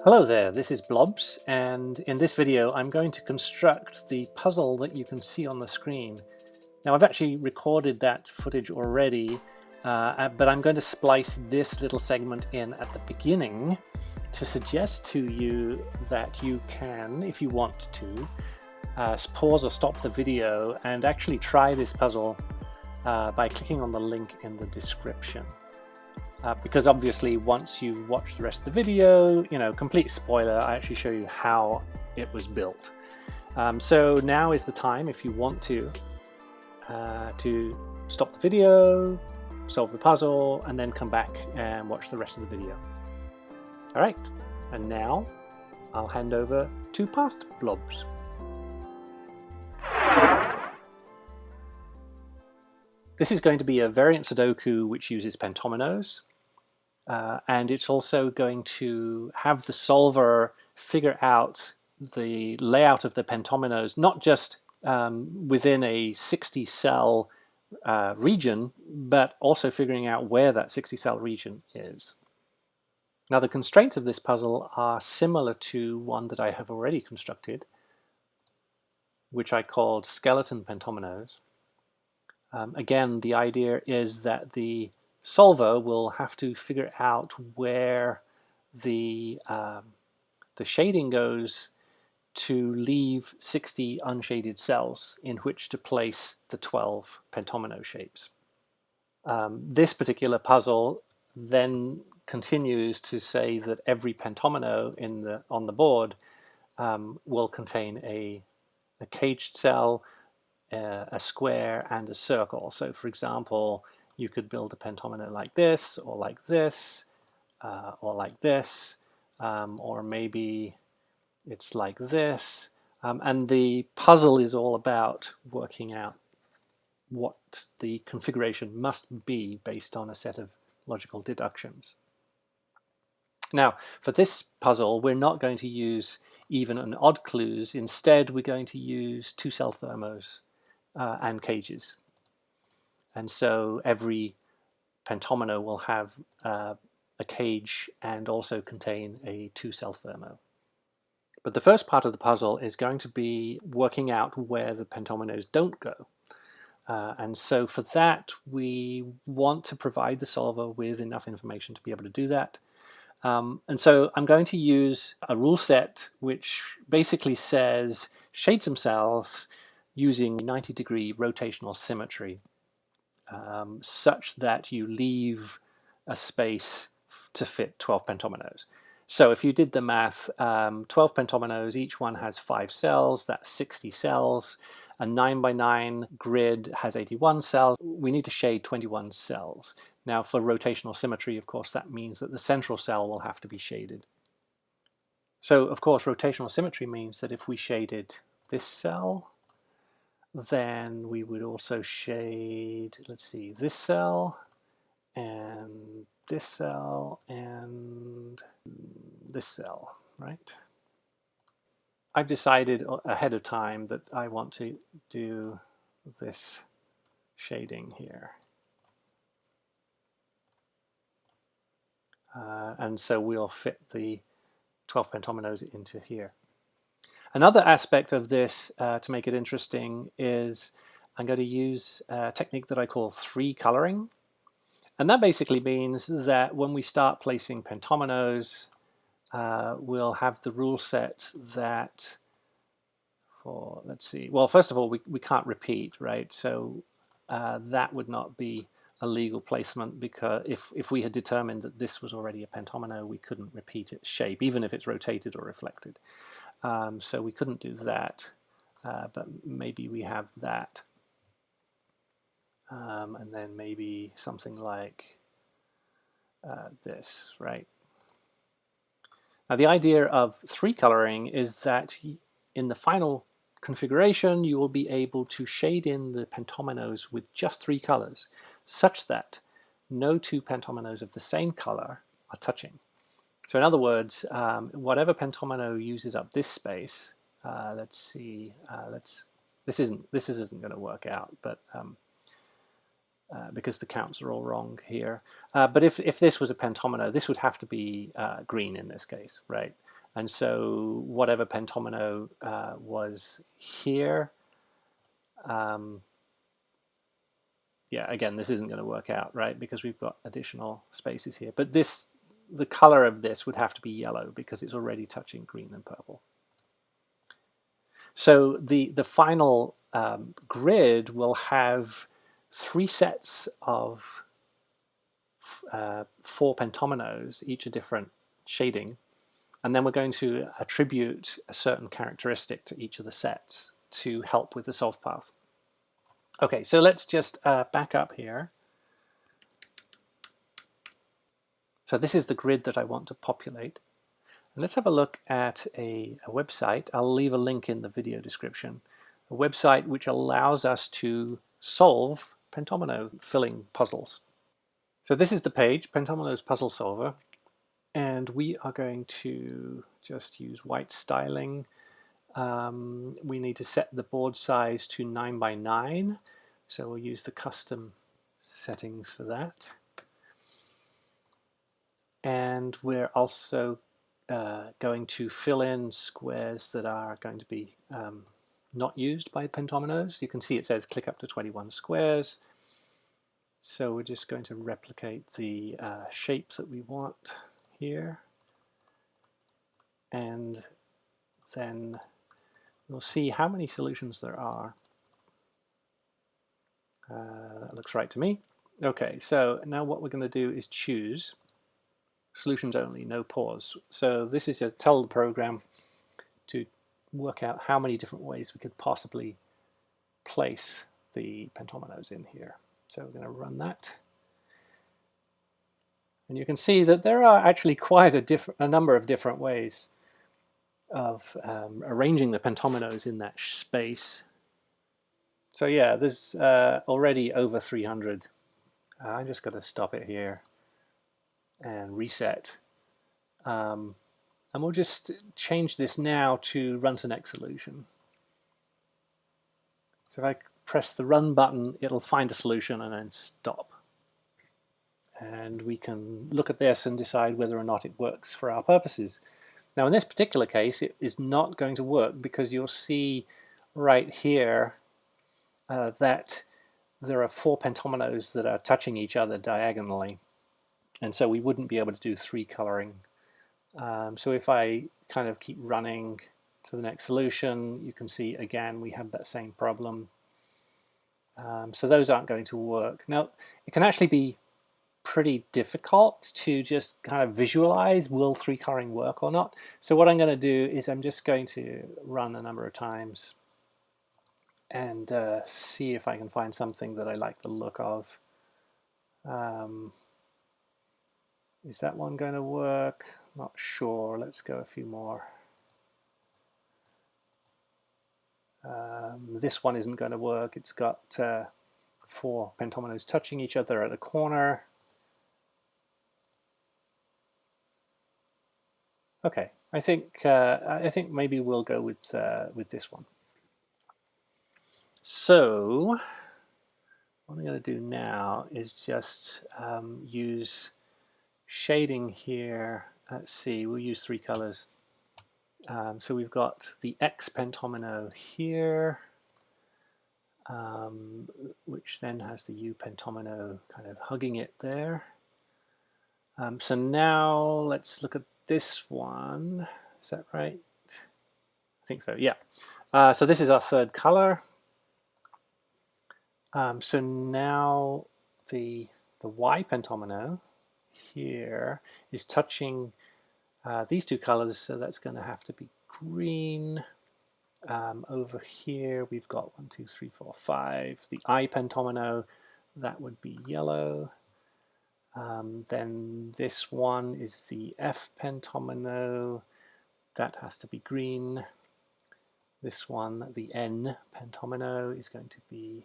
Hello there, this is Blobs, and in this video I'm going to construct the puzzle that you can see on the screen. Now I've actually recorded that footage already, but I'm going to splice this little segment in at the beginning to suggest to you that you can, if you want to, pause or stop the video and actually try this puzzle by clicking on the link in the description. Because obviously once you've watched the rest of the video, complete spoiler, I actually show you how it was built. So now is the time, if you want to stop the video, solve the puzzle, and then come back and watch the rest of the video. Alright, and now I'll hand over to past Blobs. This is going to be a variant sudoku which uses pentominoes. And it's also going to have the solver figure out the layout of the pentominoes, not just within a 60 cell region, but also figuring out where that 60 cell region is. Now the constraints of this puzzle are similar to one that I have already constructed, which I called skeleton pentominoes. Again, the idea is that the solver will have to figure out where the shading goes to leave 60 unshaded cells in which to place the 12 pentomino shapes. This particular puzzle then continues to say that every pentomino on the board will contain a caged cell, a square, and a circle. So for example, you could build a pentomino like this, or like this, or like this, or maybe it's like this. And the puzzle is all about working out what the configuration must be based on a set of logical deductions. Now, for this puzzle, we're not going to use even and odd clues. Instead, we're going to use two-cell thermos and cages. And so every pentomino will have a cage and also contain a two-cell thermo. But the first part of the puzzle is going to be working out where the pentominoes don't go. And so for that, we want to provide the solver with enough information to be able to do that. And so I'm going to use a rule set which basically says shade some cells using 90-degree rotational symmetry, such that you leave a space to fit 12 pentominoes. So if you did the math, 12 pentominoes, each one has 5 cells, that's 60 cells. A 9x9 grid has 81 cells. We need to shade 21 cells. Now for rotational symmetry, of course, that means that the central cell will have to be shaded. So of course, rotational symmetry means that if we shaded this cell, then we would also shade, let's see, this cell, and this cell, and this cell, right? I've decided ahead of time that I want to do this shading here. And so we'll fit the 12 pentominoes into here. Another aspect of this, to make it interesting, is I'm going to use a technique that I call 3 coloring. And that basically means that when we start placing pentominoes, we'll have the rule set that for, let's see, well, first of all, we can't repeat, right? So that would not be a legal placement, because if we had determined that this was already a pentomino, we couldn't repeat its shape, even if it's rotated or reflected. So we couldn't do that, but maybe we have that. And then maybe something like this, right? Now the idea of 3 coloring is that in the final configuration you will be able to shade in the pentominoes with just 3 colors, such that no 2 pentominoes of the same color are touching. So in other words, whatever pentomino uses up this space, let's see, this isn't going to work out, but because the counts are all wrong here. But if this was a pentomino, this would have to be green in this case, right? And so whatever pentomino was here, yeah, again, this isn't going to work out, right? Because we've got additional spaces here. But this, the color of this would have to be yellow because it's already touching green and purple. So the final grid will have 3 sets of 4 pentominoes, each a different shading. And then we're going to attribute a certain characteristic to each of the sets to help with the solve path. Okay, so let's just back up here. So this is the grid that I want to populate. And let's have a look at a website. I'll leave a link in the video description. A website which allows us to solve pentomino filling puzzles. So this is the page, Pentominoes Puzzle Solver. And we are going to just use white styling. We need to set the board size to 9 by 9. So we'll use the custom settings for that. And we're also going to fill in squares that are going to be not used by pentominoes. You can see it says click up to 21 squares. So we're just going to replicate the shape that we want here. And then we'll see how many solutions there are. That looks right to me. Okay, so now what we're going to do is choose solutions only, no pause. So this is to tell the program to work out how many different ways we could possibly place the pentominoes in here. So we're going to run that. And you can see that there are actually quite a number of different ways of arranging the pentominoes in that space. So yeah, there's already over 300. I just got to stop it here and reset. And we'll just change this now to run to next solution. So if I press the run button, it'll find a solution and then stop. And we can look at this and decide whether or not it works for our purposes. Now in this particular case, it is not going to work because you'll see right here that there are 4 pentominoes that are touching each other diagonally. And so we wouldn't be able to do 3 coloring. So if I kind of keep running to the next solution, you can see again we have that same problem. So those aren't going to work. Now it can actually be pretty difficult to just kind of visualize, will 3 coloring work or not? So what I'm going to do is I'm just going to run a number of times and see if I can find something that I like the look of. Is that one going to work? Not sure. Let's go a few more. This one isn't going to work. It's got 4 pentominoes touching each other at the corner. Okay, I think maybe we'll go with this one. So what I'm going to do now is just use shading here. Let's see, we'll use 3 colors. So we've got the X pentomino here, which then has the U pentomino kind of hugging it there. So now let's look at this one. Is that right? I think so, yeah. So this is our 3rd color. So now the Y pentomino here is touching these 2 colors, so that's going to have to be green. Over here we've got 1, 2, 3, 4, 5. The I pentomino, that would be yellow. Then this one is the F pentomino, that has to be green. This one, the N pentomino, is going to be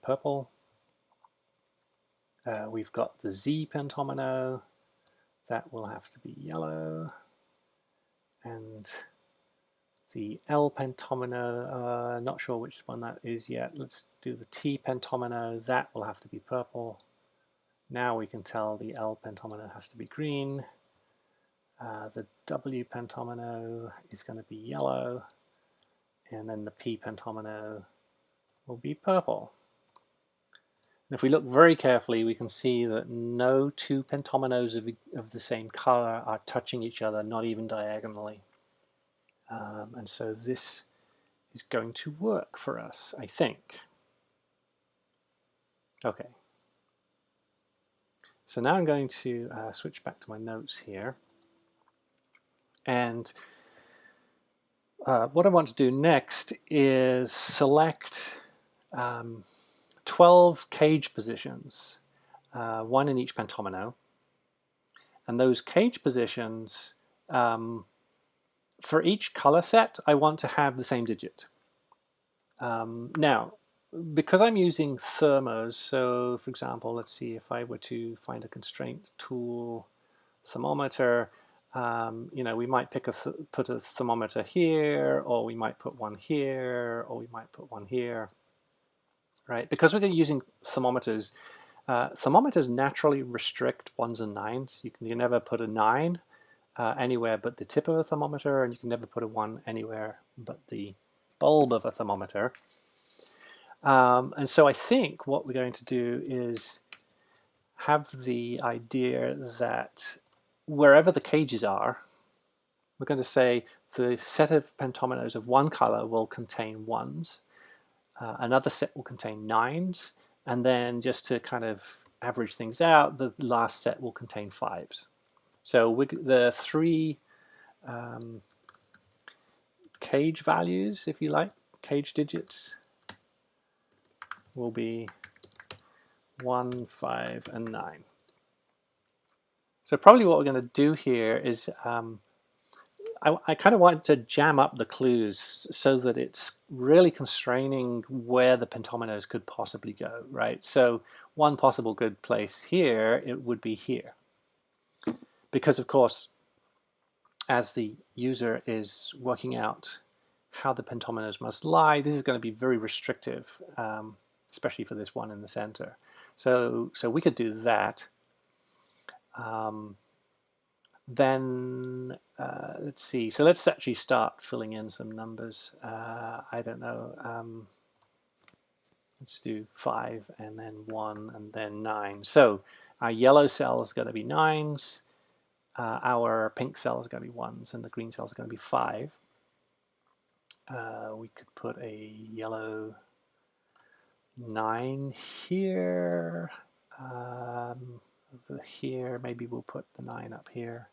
purple. We've got the Z pentomino, that will have to be yellow. And the L pentomino, not sure which one that is yet. Let's do the T pentomino, that will have to be purple. Now we can tell the L pentomino has to be green. The W pentomino is going to be yellow, and then the P pentomino will be purple. And if we look very carefully, we can see that no two pentominoes of the same color are touching each other, not even diagonally. And so this is going to work for us, I think. Okay. So now I'm going to switch back to my notes here. And what I want to do next is select 12 cage positions, one in each pentomino. And those cage positions, for each color set, I want to have the same digit. Now, because I'm using thermos, so for example, let's see if I were to find a constraint tool, thermometer, we might put a thermometer here, or we might put one here, or we might put one here, right? Because we're using thermometers, thermometers naturally restrict 1s and 9s. You can never put a 9 anywhere but the tip of a thermometer, and you can never put a 1 anywhere but the bulb of a thermometer. And so I think what we're going to do is have the idea that wherever the cages are, we're going to say the set of pentominoes of one color will contain 1s, another set will contain 9s, and then just to kind of average things out, the last set will contain 5s. So the three cage values, if you like, cage digits, will be 1, 5, and 9. So probably what we're going to do here is I kind of want to jam up the clues so that it's really constraining where the pentominoes could possibly go, right? So one possible good place here, it would be here. Because of course, as the user is working out how the pentominoes must lie, this is going to be very restrictive, especially for this one in the center. So we could do that. Then let's see. So let's actually start filling in some numbers. I don't know. Let's do 5 and then 1 and then 9. So our yellow cell is going to be 9s. Our pink cell is going to be 1s, and the green cell is going to be 5. We could put a yellow 9 here. Over here, maybe we'll put the 9 up here.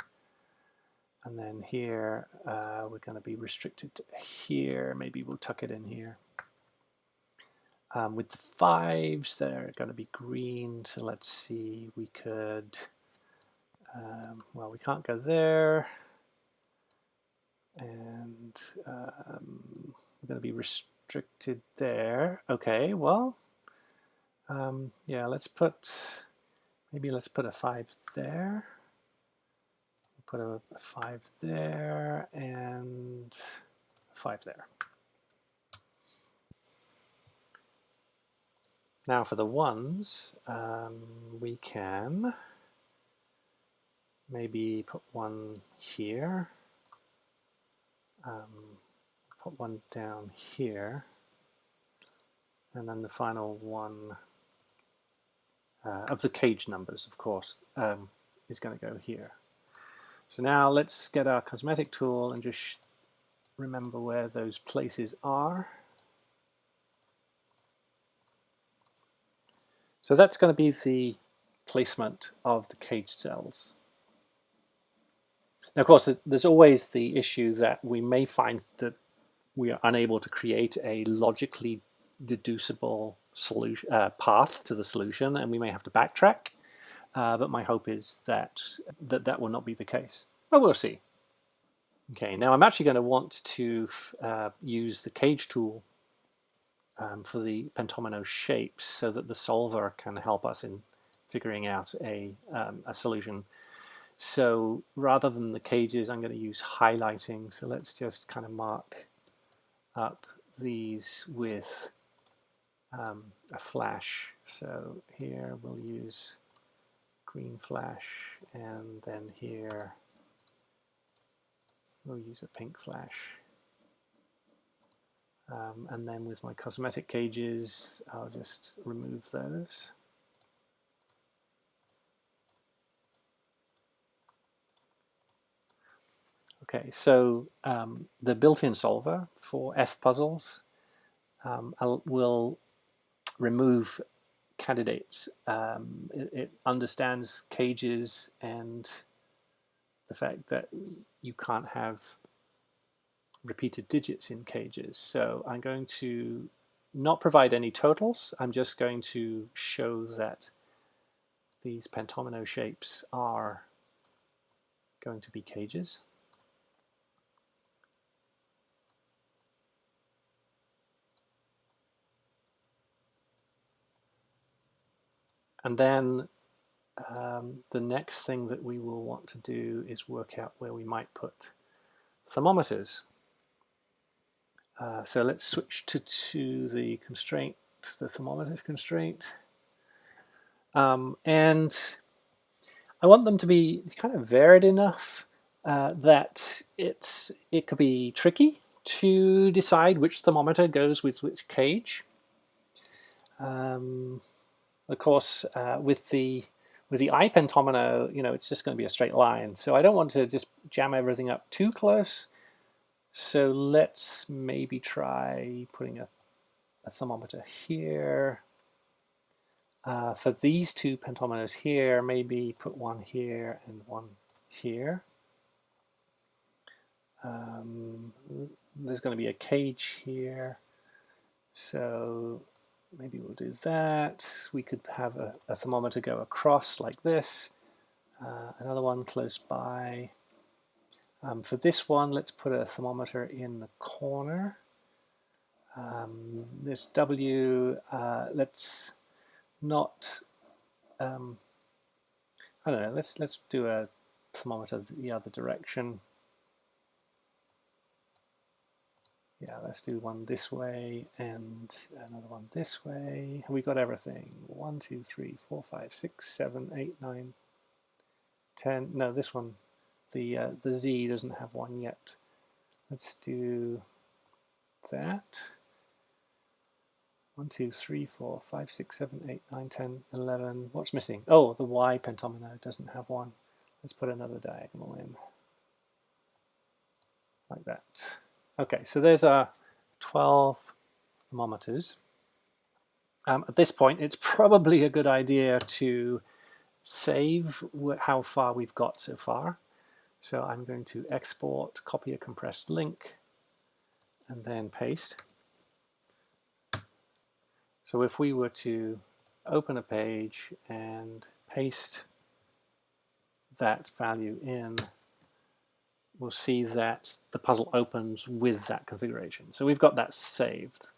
And then here, we're going to be restricted to here. Maybe we'll tuck it in here. With the 5s, they're going to be green. So let's see, we could, well, we can't go there. And we're going to be restricted there. Okay, well, yeah, maybe let's put a 5 there. Put a 5 there and a 5 there. Now for the 1s, we can maybe put one here, put one down here, and then the final one of the cage numbers, of course, is going to go here. So now let's get our cosmetic tool and just remember where those places are. So that's going to be the placement of the cage cells. Now, of course, there's always the issue that we may find that we are unable to create a logically deducible solution, path to the solution, and we may have to backtrack. But my hope is that will not be the case. But we'll see. Okay, now I'm actually going to want to use the cage tool for the pentomino shapes so that the solver can help us in figuring out a solution. So rather than the cages, I'm going to use highlighting. So let's just kind of mark up these with a flash. So here we'll use green flash, and then here We'll use a pink flash. And then with my cosmetic cages, I'll just remove those. Okay, so the built-in solver for F puzzles will remove candidates. It understands cages and the fact that you can't have repeated digits in cages. So I'm going to not provide any totals. I'm just going to show that these pentomino shapes are going to be cages. And then the next thing that we will want to do is work out where we might put thermometers. So let's switch to the constraint, the thermometer constraint. And I want them to be kind of varied enough that it could be tricky to decide which thermometer goes with which cage. Of course, with the eye pentomino, you know, it's just going to be a straight line. So I don't want to just jam everything up too close. So let's maybe try putting a thermometer here. For these two pentominoes here, maybe put one here and one here. There's going to be a cage here. So maybe we'll do that. We could have a thermometer go across like this. Another one close by. For this one, let's put a thermometer in the corner. This W, let's not, I don't know, let's do a thermometer the other direction. Yeah, let's do one this way and another one this way. We got everything. 1, 2, 3, 4, 5, 6, 7, 8, 9, 10. No, this one, the Z doesn't have one yet. Let's do that. 1, 2, 3, 4, 5, 6, 7, 8, 9, 10, 11. What's missing? Oh, the Y pentomino doesn't have one. Let's put another diagonal in. Like that. Okay, so there's our 12 thermometers. At this point, it's probably a good idea to save how far we've got so far. So I'm going to export, copy a compressed link, and then paste. So if we were to open a page and paste that value in, we'll see that the puzzle opens with that configuration. So we've got that saved.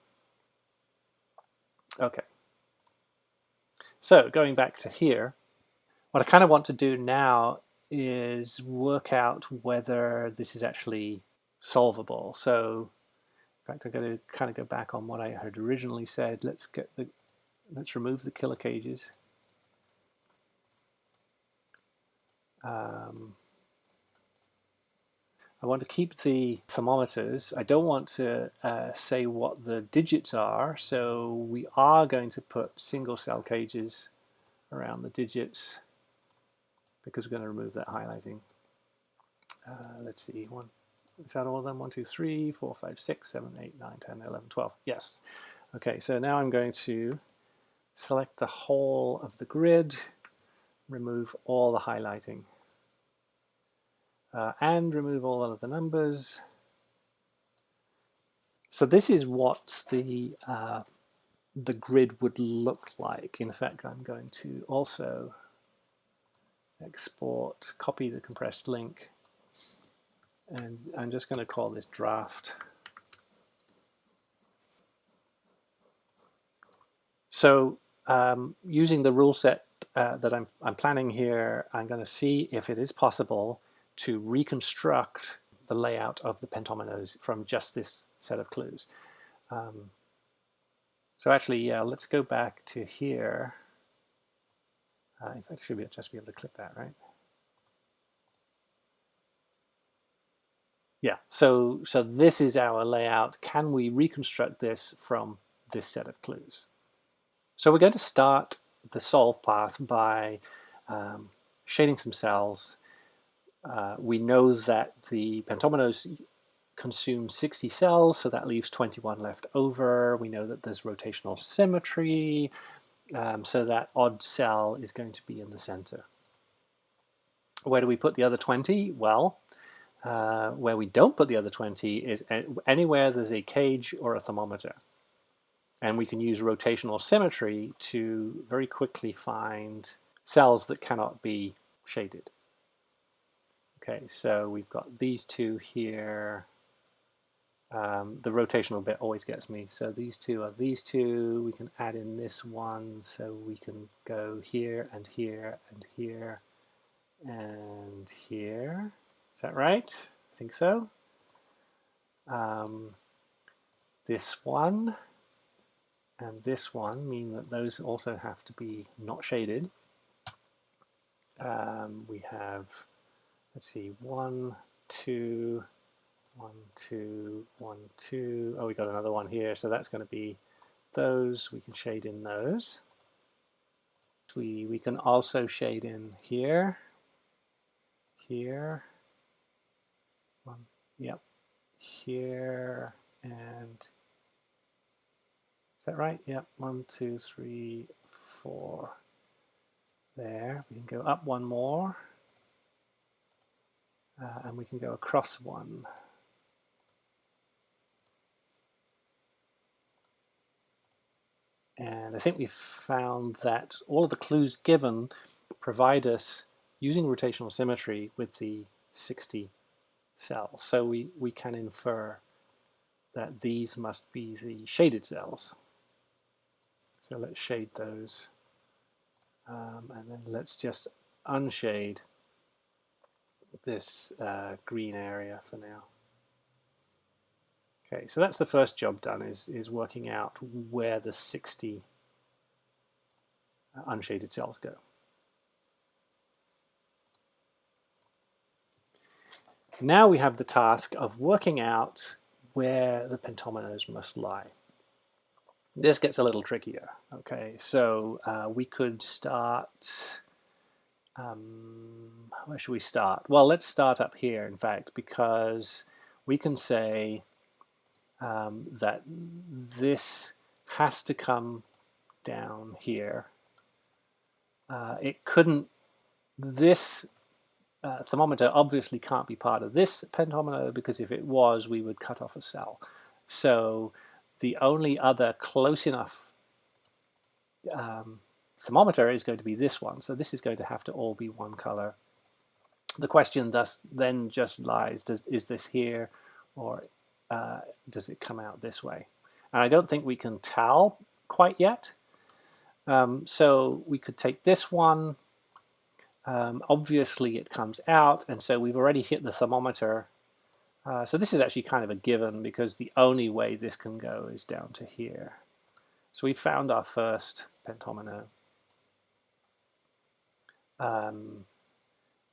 Okay. So going back to here, what I kind of want to do now is work out whether this is actually solvable. So in fact, I'm going to kind of go back on what I had originally said. Let's remove the killer cages. I want to keep the thermometers. I don't want to say what the digits are, so we are going to put single cell cages around the digits because we're going to remove that highlighting. Let's see, is that all of them? 1, 2, 3, 4, 5, 6, 7, 8, 9, 10, 11, 12. Yes. Okay, so now I'm going to select the whole of the grid, remove all the highlighting, and remove all of the numbers. So this is what the grid would look like. In fact, I'm going to also export, copy the compressed link, and I'm just going to call this draft. So using the rule set that I'm planning here, I'm going to see if it is possible to reconstruct the layout of the pentominoes from just this set of clues. So actually, yeah, let's go back to here. In fact, I should just be able to click that, right? Yeah, so this is our layout. Can we reconstruct this from this set of clues? So we're going to start the solve path by shading some cells. We know that the pentominoes consume 60 cells, so that leaves 21 left over. We know that there's rotational symmetry, so that odd cell is going to be in the center. Where do we put the other 20? Well, where we don't put the other 20 is anywhere there's a cage or a thermometer. And we can use rotational symmetry to very quickly find cells that cannot be shaded. Okay, so we've got these two here. The rotational bit always gets me. So these two are these two. We can add in this one, so we can go here and here and here and here. Is that right? I think so. This one and this one mean that those also have to be not shaded. We have, let's see, 1, 2, 1, 2, 1, 2. Oh, we got another one here, so that's going to be those. We can shade in those. We can also shade in here, here, yep, here, and is that right? Yep, 1, 2, 3, 4. There. We can go up one more, and we can go across one. And I think we've found that all of the clues given provide us, using rotational symmetry, with the 60 cells. So we can infer that these must be the shaded cells. So let's shade those. And then let's just unshade this green area for now. Okay, so that's the first job done, is working out where the 60 unshaded cells go. Now we have the task of working out where the pentominoes must lie. This gets a little trickier. Okay, so we could start, where should we start? Well, let's start up here, in fact, because we can say that this has to come down here. It couldn't, this thermometer obviously can't be part of this pentomino, because if it was, we would cut off a cell. So the only other close enough thermometer is going to be this one. So this is going to have to all be one color. The question thus then just lies, is this here, or does it come out this way? And I don't think we can tell quite yet. So we could take this one. Obviously it comes out, and so we've already hit the thermometer. So this is actually kind of a given, because the only way this can go is down to here. So we found our first pentomino.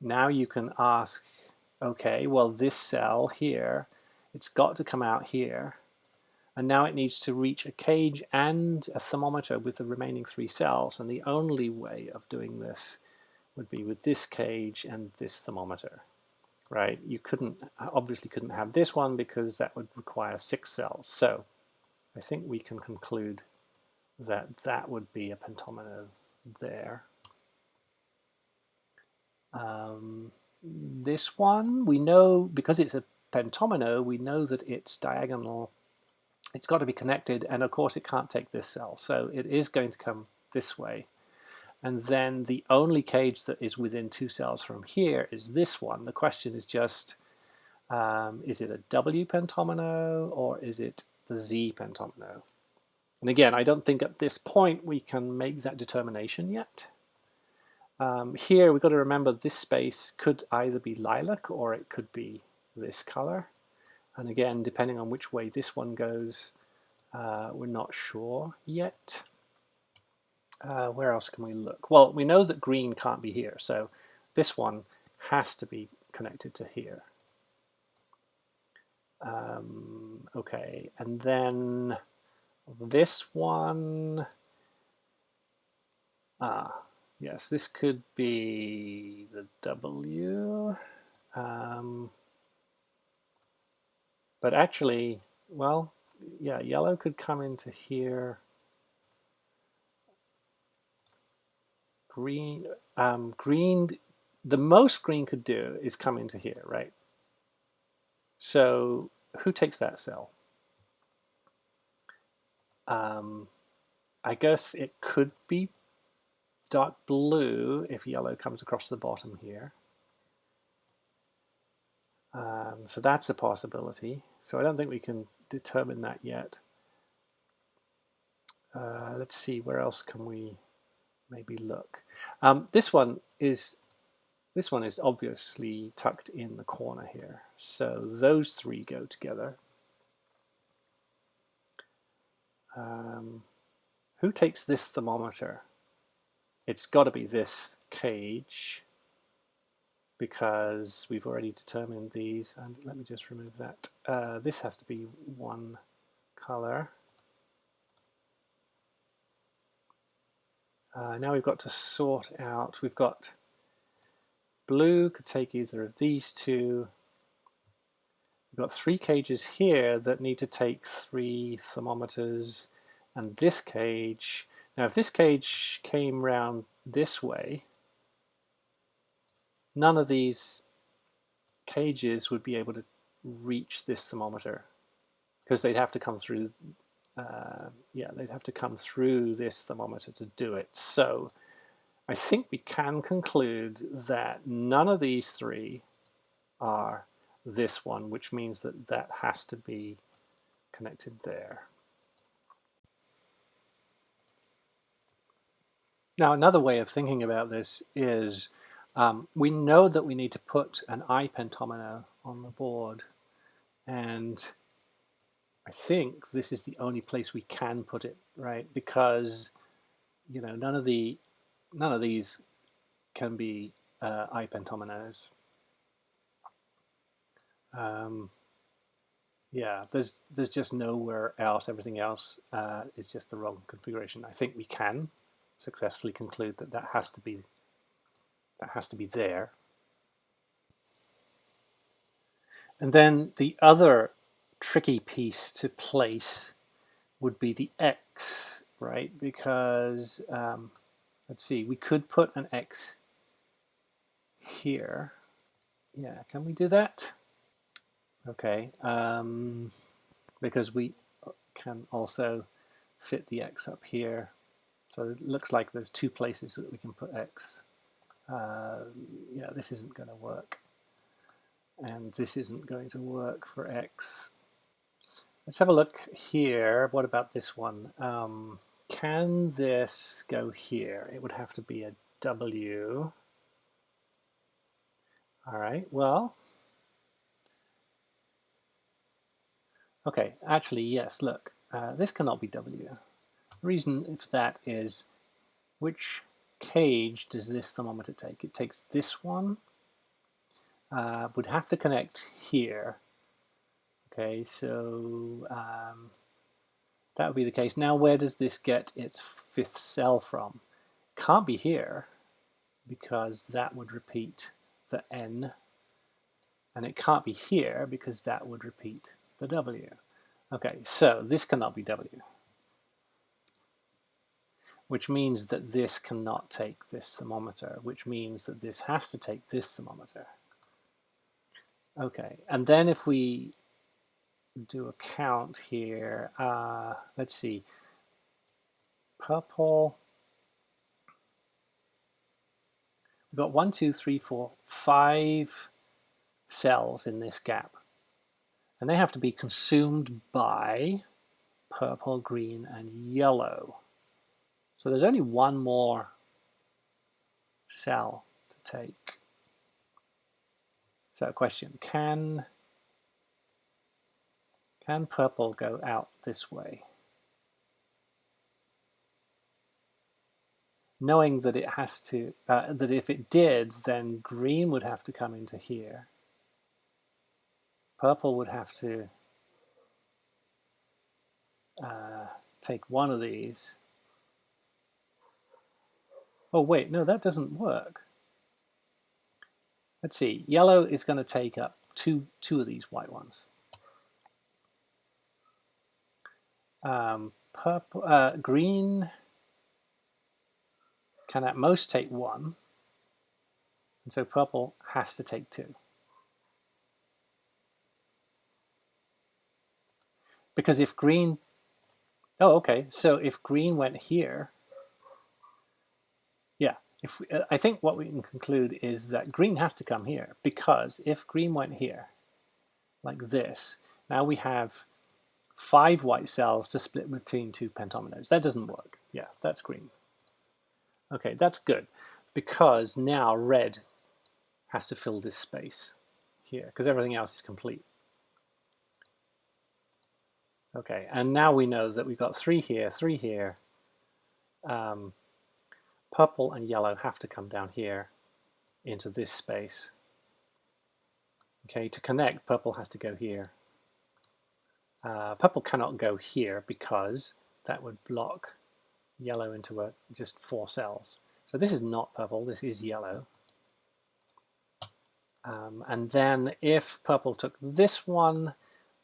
Now you can ask, okay, well, this cell here, it's got to come out here, and now it needs to reach a cage and a thermometer with the remaining 3 cells, and the only way of doing this would be with this cage and this thermometer, right? You obviously couldn't have this one, because that would require 6 cells. So I think we can conclude that that would be a pentomino there. This one, we know, because it's a pentomino, we know that it's diagonal. It's got to be connected, and of course it can't take this cell, so it is going to come this way. And then the only cage that is within 2 cells from here is this one. The question is just, is it a W pentomino, or is it the Z pentomino? And again, I don't think at this point we can make that determination yet. Here we've got to remember this space could either be lilac or it could be this color. And again, depending on which way this one goes, we're not sure yet. Where else can we look? Well, we know that green can't be here, so this one has to be connected to here. Okay, and then this one, yes, this could be the W. But actually, well, yeah, yellow could come into here. Green, green, the most green could do is come into here, right? So who takes that cell? I guess it could be dark blue if yellow comes across the bottom here. So that's a possibility. So I don't think we can determine that yet. Let's see, where else can we maybe look? This one is obviously tucked in the corner here. So those three go together. Who takes this thermometer? It's got to be this cage, because we've already determined these. And let me just remove that. This has to be one color. Now we've got to sort out. We've got blue could take either of these two. We've got three cages here that need to take three thermometers, and this cage. Now, if this cage came round this way, none of these cages would be able to reach this thermometer, because they'd have to come through. Yeah, they'd have to come through this thermometer to do it. So I think we can conclude that none of these three are this one, which means that that has to be connected there. Now, another way of thinking about this is we know that we need to put an I pentomino on the board, and I think this is the only place we can put it, right? Because none of these can be I pentominoes. Yeah, there's just nowhere else. Everything else is just the wrong configuration. I think we can successfully conclude that that has to be there. And then the other tricky piece to place would be the X, right? Because let's see, we could put an X here. Yeah, can we do that? Okay, because we can also fit the X up here. So it looks like there's two places that we can put X. Yeah, this isn't going to work. And this isn't going to work for X. Let's have a look here. What about this one? Can this go here? It would have to be a W. All right, well, okay, actually, yes, look, this cannot be W. The reason for that is, which cage does this thermometer take? It takes this one, would have to connect here. Okay, so that would be the case. Now, where does this get its fifth cell from? Can't be here, because that would repeat the N, and it can't be here because that would repeat the W. Okay, so this cannot be W, which means that this cannot take this thermometer, which means that this has to take this thermometer. Okay, and then if we do a count here, let's see, purple, we've got 1, 2, 3, 4, 5 cells in this gap, and they have to be consumed by purple, green, and yellow. So there's only one more cell to take. So question, can purple go out this way? Knowing that it has to, that if it did, then green would have to come into here. Purple would have to take one of these. Oh wait, no, that doesn't work. Let's see. Yellow is going to take up two of these white ones. Green can at most take one, and so purple has to take two. Because if green, oh okay, so if green went here, yeah, if I think what we can conclude is that green has to come here, because if green went here, like this, now we have 5 white cells to split between 2 pentominoes. That doesn't work. Yeah, that's green. Okay, that's good, because now red has to fill this space here, because everything else is complete. Okay, and now we know that we've got 3 here, 3 here. Purple and yellow have to come down here into this space. Okay, to connect, purple has to go here. Purple cannot go here because that would block yellow into just 4 cells. So this is not purple, this is yellow. And then if purple took this one,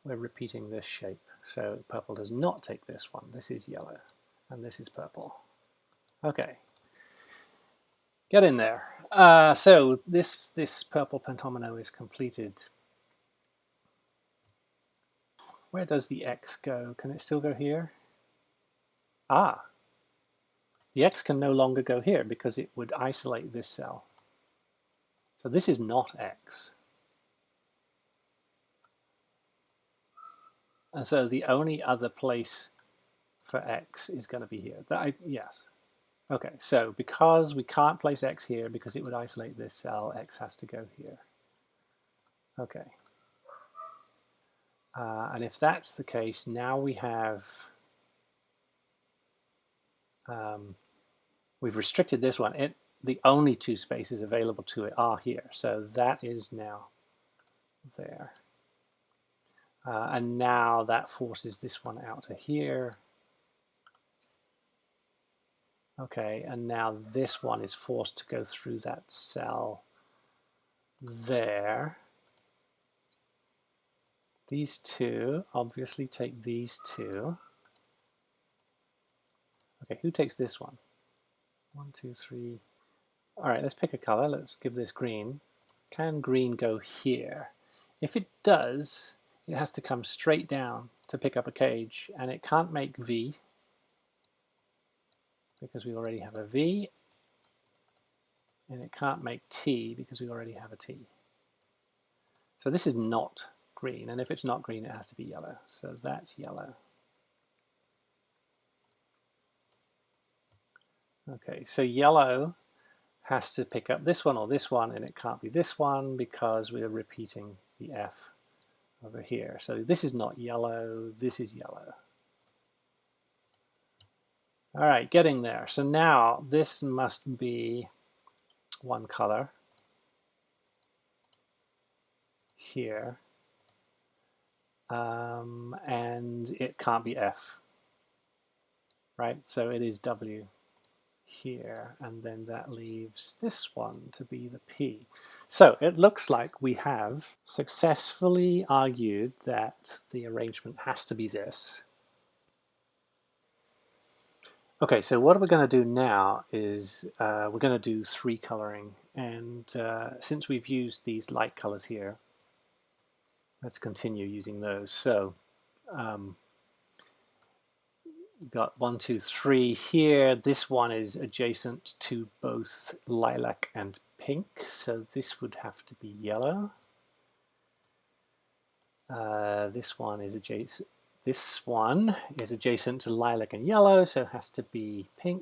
we're repeating this shape. So purple does not take this one. This is yellow, and this is purple. Okay, get in there. So this purple pentomino is completed. Where does the X go? Can it still go here? Ah, the X can no longer go here because it would isolate this cell. So this is not X. And so the only other place for X is going to be here. Yes. Okay, so because we can't place X here because it would isolate this cell, X has to go here. Okay. And if that's the case, now we have, we've restricted this one. The only 2 spaces available to it are here. So that is now there. And now that forces this one out to here. Okay, and now this one is forced to go through that cell there. These 2 obviously take these 2. Okay, who takes this one? 1, 2, 3. All right, let's pick a color. Let's give this green. Can green go here? If it does, it has to come straight down to pick up a cage, and it can't make V because we already have a V, and it can't make T because we already have a T. So this is not green, and if it's not green, it has to be yellow. So that's yellow. Okay, so yellow has to pick up this one or this one, and it can't be this one because we are repeating the F over here. So this is not yellow, this is yellow. All right, getting there. So now this must be one color here, and it can't be F, right? So it is W here, and then that leaves this one to be the P. So it looks like we have successfully argued that the arrangement has to be this. Okay, so what we're going to do now is we're going to do 3 coloring, and since we've used these light colors here, let's continue using those. So we've got 1, 2, 3 here. This one is adjacent to both lilac and pink, so this would have to be yellow. This one is adjacent. This one is adjacent to lilac and yellow, so it has to be pink.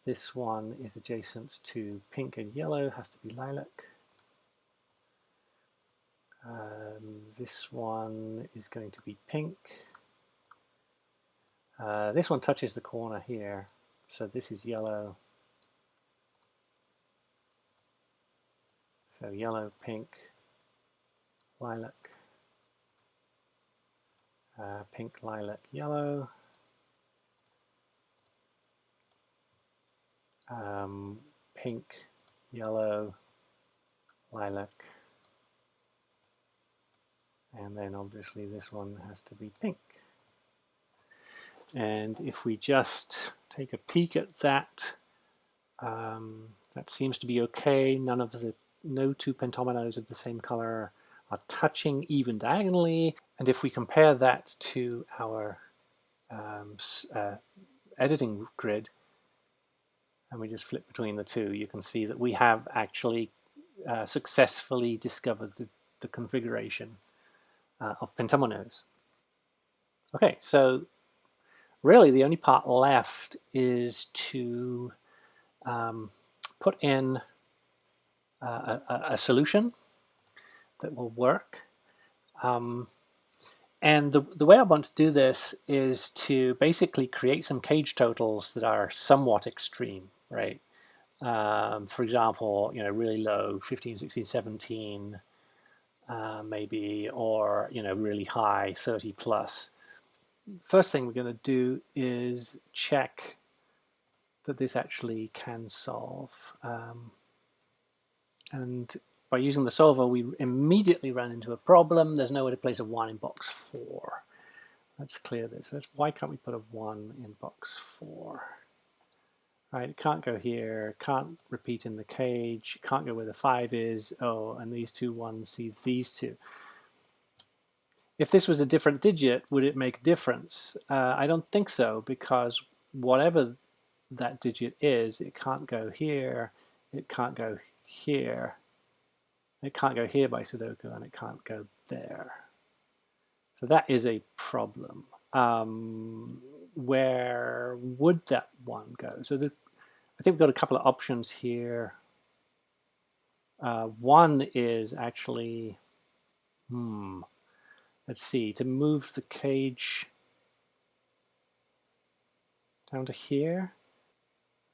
This one is adjacent to pink and yellow, has to be lilac. This one is going to be pink. This one touches the corner here, so this is yellow. So yellow, pink, lilac. pink, lilac, yellow, pink, yellow, lilac, and then obviously this one has to be pink. And if we just take a peek at that, that seems to be okay. No two pentominoes of the same color are touching even diagonally. And if we compare that to our editing grid, and we just flip between the two, you can see that we have actually successfully discovered the configuration of pentominoes. Okay, so really the only part left is to put in a solution that will work. And the way I want to do this is to basically create some cage totals that are somewhat extreme, right? For example, really low, 15, 16, 17, maybe, or, really high, 30 plus. First thing we're going to do is check that this actually can solve. And by using the solver, we immediately run into a problem. There's nowhere to place a 1 in box 4. Let's clear this. Why can't we put a 1 in box 4? Right, it can't go here, can't repeat in the cage, can't go where the 5 is. Oh, and these two 1s see these two. If this was a different digit, would it make a difference? I don't think so, because whatever that digit is, it can't go here, it can't go here, it can't go here by Sudoku, and it can't go there. So that is a problem. Where would that 1 go? So I think we've got a couple of options here. One is actually, let's see, to move the cage down to here.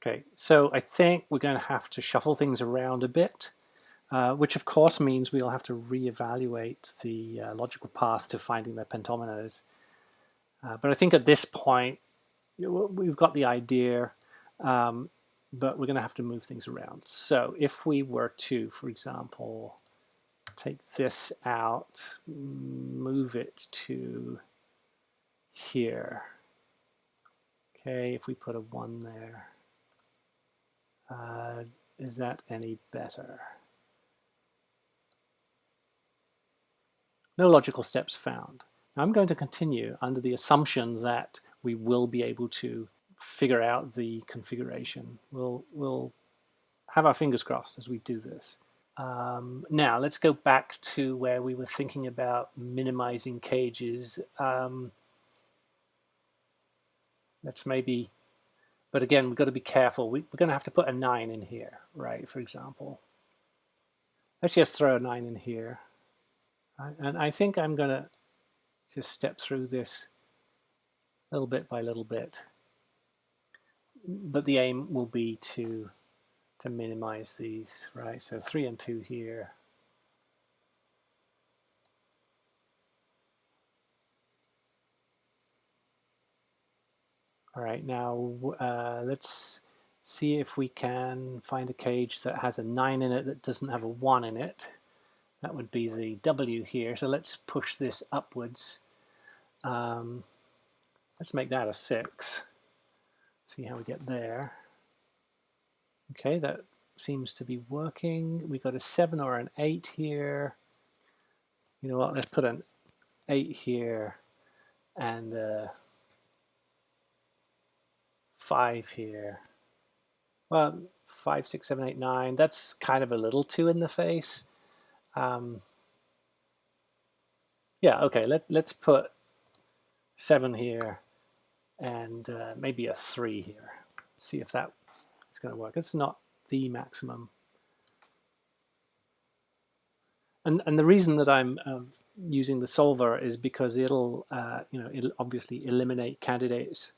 Okay, so I think we're going to have to shuffle things around a bit, which of course means we'll have to reevaluate the logical path to finding the pentominoes. But I think at this point, we've got the idea, but we're going to have to move things around. So if we were to, for example, take this out, move it to here. Okay, if we put a 1 there, is that any better? No logical steps found. Now I'm going to continue under the assumption that we will be able to figure out the configuration. We'll have our fingers crossed as we do this. Now let's go back to where we were thinking about minimizing cages. Let's maybe, but again, we've got to be careful. We're going to have to put a 9 in here, right, for example. Let's just throw a 9 in here. And I think I'm going to just step through this little bit by little bit. But the aim will be to minimize these, right? So 3 and 2 here. All right, now let's see if we can find a cage that has a 9 in it that doesn't have a 1 in it. That would be the W here. So let's push this upwards. Let's make that a 6. See how we get there. Okay, that seems to be working. We've got a 7 or an 8 here. You know what, let's put an 8 here and 5 here. Well, 5, 6, 7, 8, 9. That's kind of a little too in the face. Yeah, okay, let's put 7 here and maybe a 3 here. See if that is going to work. It's not the maximum. And the reason that I'm using the solver is because it'll obviously eliminate candidates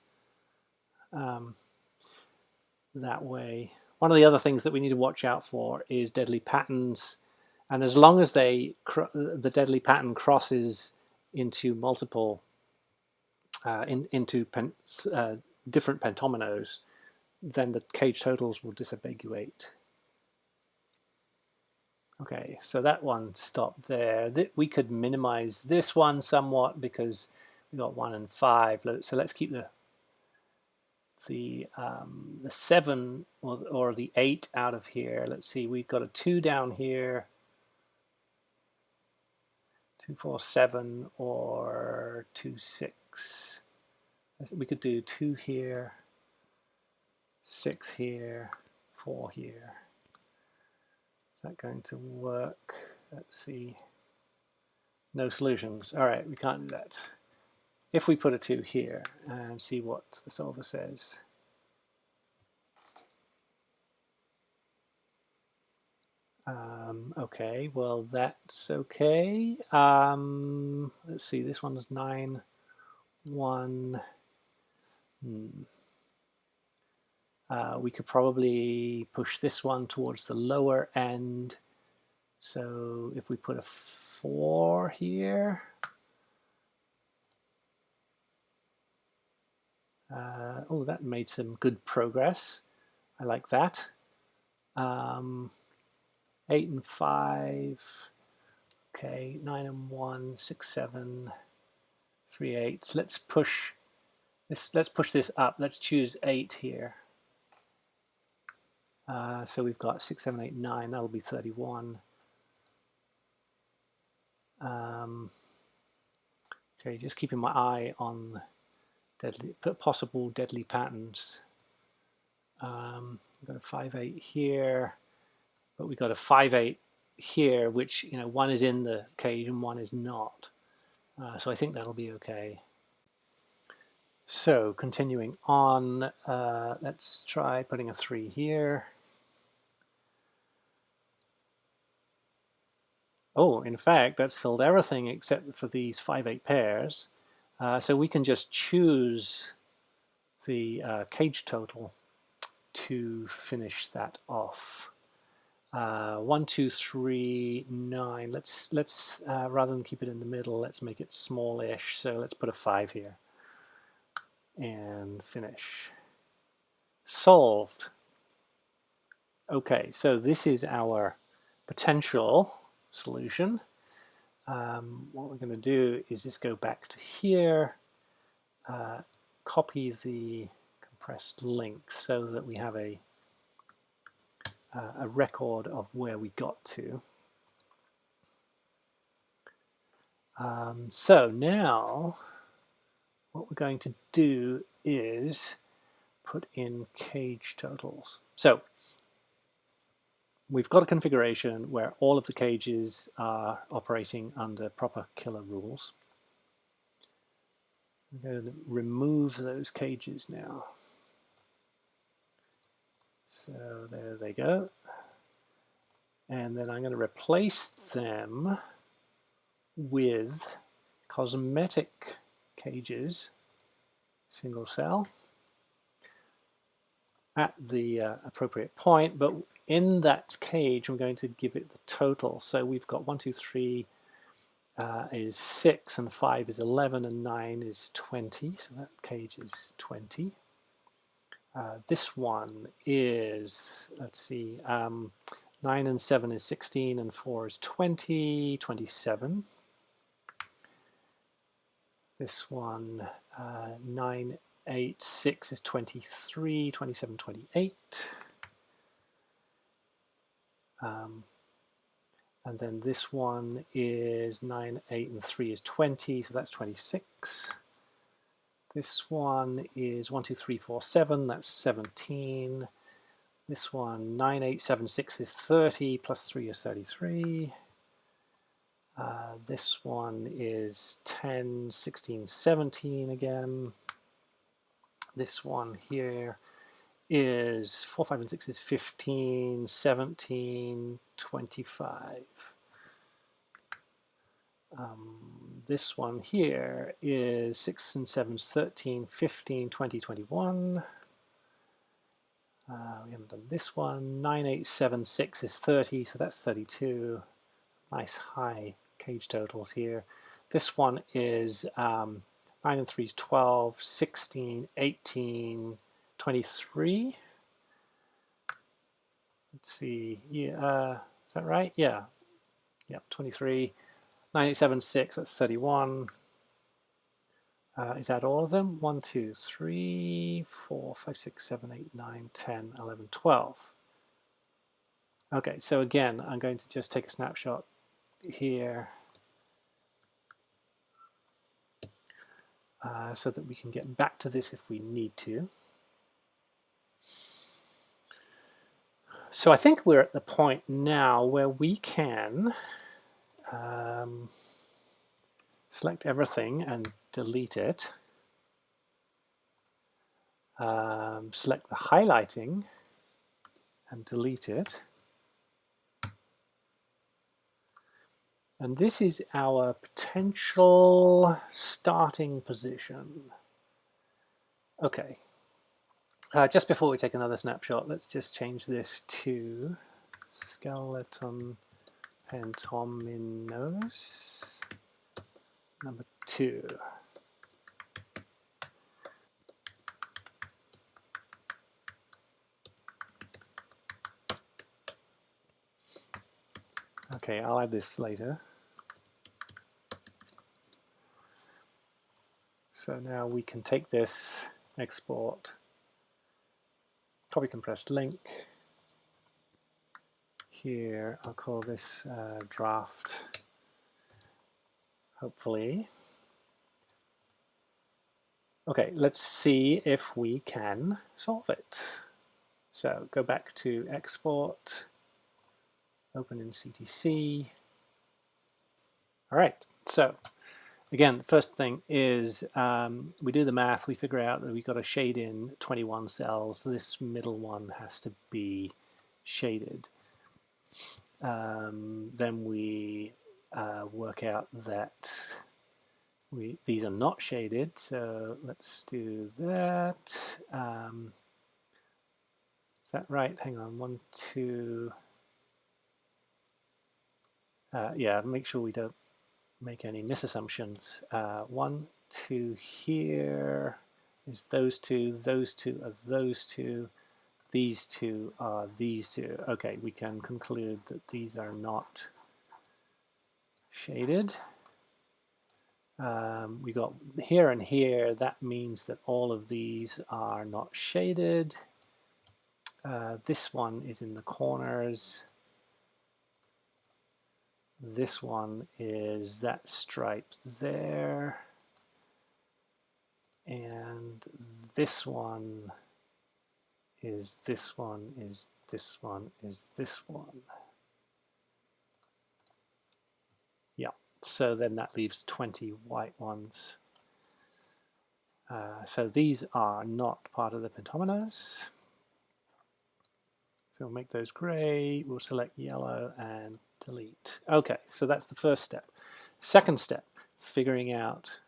that way. One of the other things that we need to watch out for is deadly patterns, and as long as the deadly pattern crosses into multiple into different pentominoes, then the cage totals will disambiguate. Okay, so that one stopped there. We could minimize this one somewhat because we got 1 and 5. So let's keep the 7 or the 8 out of here. Let's see, we've got a 2 down here. 2, 4, 7 or 2, 6. We could do 2 here, 6 here, 4 here. Is that going to work? Let's see. No solutions. All right, we can't do that. If we put a 2 here and see what the solver says. Okay, well that's okay. Let's see, this one's 9, 1. We could probably push this one towards the lower end. So if we put a 4 here, oh, that made some good progress. I like that. 8 and 5. Okay, 9 and 1, 6, 7, 3, 8. Let's push this. Let's push this up. Let's choose 8 here. So we've got 6, 7, 8, 9. That'll be 31. Okay, just keeping my eye on possible deadly patterns. We've got a 5, 8 here, but we've got a 5, 8 here, which, you know, one is in the cage and one is not. So I think that'll be okay. So continuing on, let's try putting a 3 here. Oh, in fact, that's filled everything except for these 5, 8 pairs. So we can just choose the cage total to finish that off. 1, 2, 3, 9. Let's rather than keep it in the middle, let's make it smallish. So let's put a 5 here and finish. Solved. Okay, so this is our potential solution. What we're going to do is just go back to here, copy the compressed link so that we have a record of where we got to. So now what we're going to do is put in cage totals. So we've got a configuration where all of the cages are operating under proper killer rules. I'm going to remove those cages now. So there they go. And then I'm going to replace them with cosmetic cages, single cell, at the appropriate point. But in that cage, I'm going to give it the total. So we've got 1, 2, 3 is 6, and 5 is 11, and 9 is 20. So that cage is 20. This one is, let's see, 9 and 7 is 16, and 4 is 20, 27. This one, 9, 8, 6 is 23, 27, 28. And then this one is 9, 8, and 3 is 20, so that's 26. This one is 1, 2, 3, 4, 7, that's 17. This one, 9, 8, 7, 6 is 30, plus 3 is 33. This one is 10, 16, 17 again. This one here is 4, 5, and 6 is 15, 17, 25. This one here is 6 and 7 is 13, 15, 20, 21. We haven't done this one. 9, 8, 7, 6 is 30, so that's 32. Nice high cage totals here. This one is 9 and 3 is 12, 16, 18, 23. Let's see, yeah, is that right? Yeah, 23. 9, 8, 7, 6, that's 31. Is that all of them? 1, 2, 3, 4, 5, 6, 7, 8, 9, 10, 11, 12. Okay, so again, I'm going to just take a snapshot here so that we can get back to this if we need to. So I think we're at the point now where we can select everything and delete it. Select the highlighting and delete it. And this is our potential starting position. Okay. Just before we take another snapshot, let's just change this to skeleton pentominoes number 2. Okay, I'll add this later. So now we can take this, export, copy compressed link. Here, I'll call this draft, hopefully. Okay, let's see if we can solve it. So go back to export, open in CTC. All right, so again, the first thing is we do the math, we figure out that we've got to shade in 21 cells. This middle one has to be shaded. Then we work out that these are not shaded, so let's do that. Is that right? Hang on, 1, 2. Yeah, make sure we don't make any misassumptions. 1, 2 here is those two are those two, these two are these two. Okay, we can conclude that these are not shaded. We got here and here, that means that all of these are not shaded. This one is in the corners. This one is that stripe there. And this one is this one, is this one, is this one. Yeah, so then that leaves 20 white ones. So these are not part of the pentominoes. So we'll make those gray, we'll select yellow and delete. Okay, so that's the first step. Second step, figuring out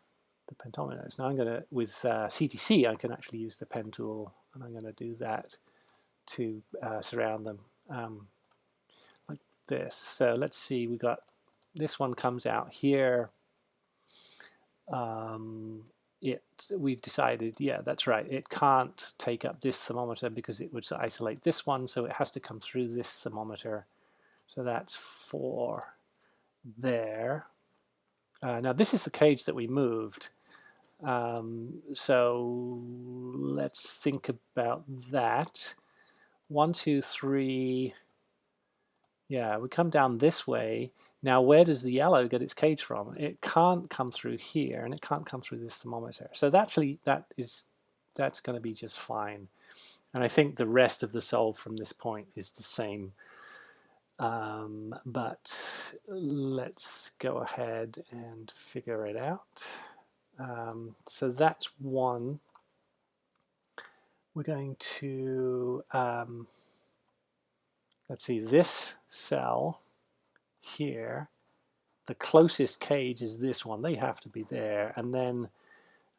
the pentominoes. Now I'm going to, with CTC, I can actually use the pen tool, and I'm going to do that to surround them like this. So let's see, we got this one comes out here. We've decided, yeah, that's right, it can't take up this thermometer because it would isolate this one, so it has to come through this thermometer. So that's 4 there. Now this is the cage that we moved. So let's think about that. 1, 2, 3. Yeah, we come down this way. Now, where does the yellow get its cage from? It can't come through here, and it can't come through this thermometer. So actually, that's going to be just fine. And I think the rest of the solve from this point is the same. But let's go ahead and figure it out. So that's one. We're going to, let's see, this cell here, the closest cage is this one. They have to be there. And then,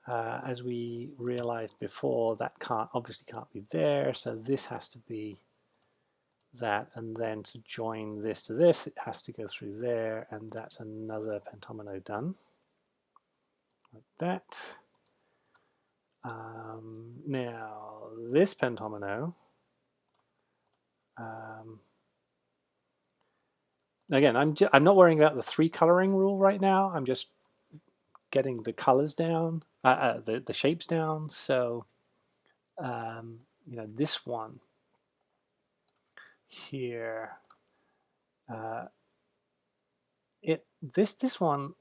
as we realized before, that obviously can't be there. So this has to be that. And then to join this to this, it has to go through there. And that's another pentomino done. Like that. Now this pentomino, again, I'm not worrying about the 3 coloring rule right now. I'm just getting the colors down, the shapes down. So you know, this one here, this one,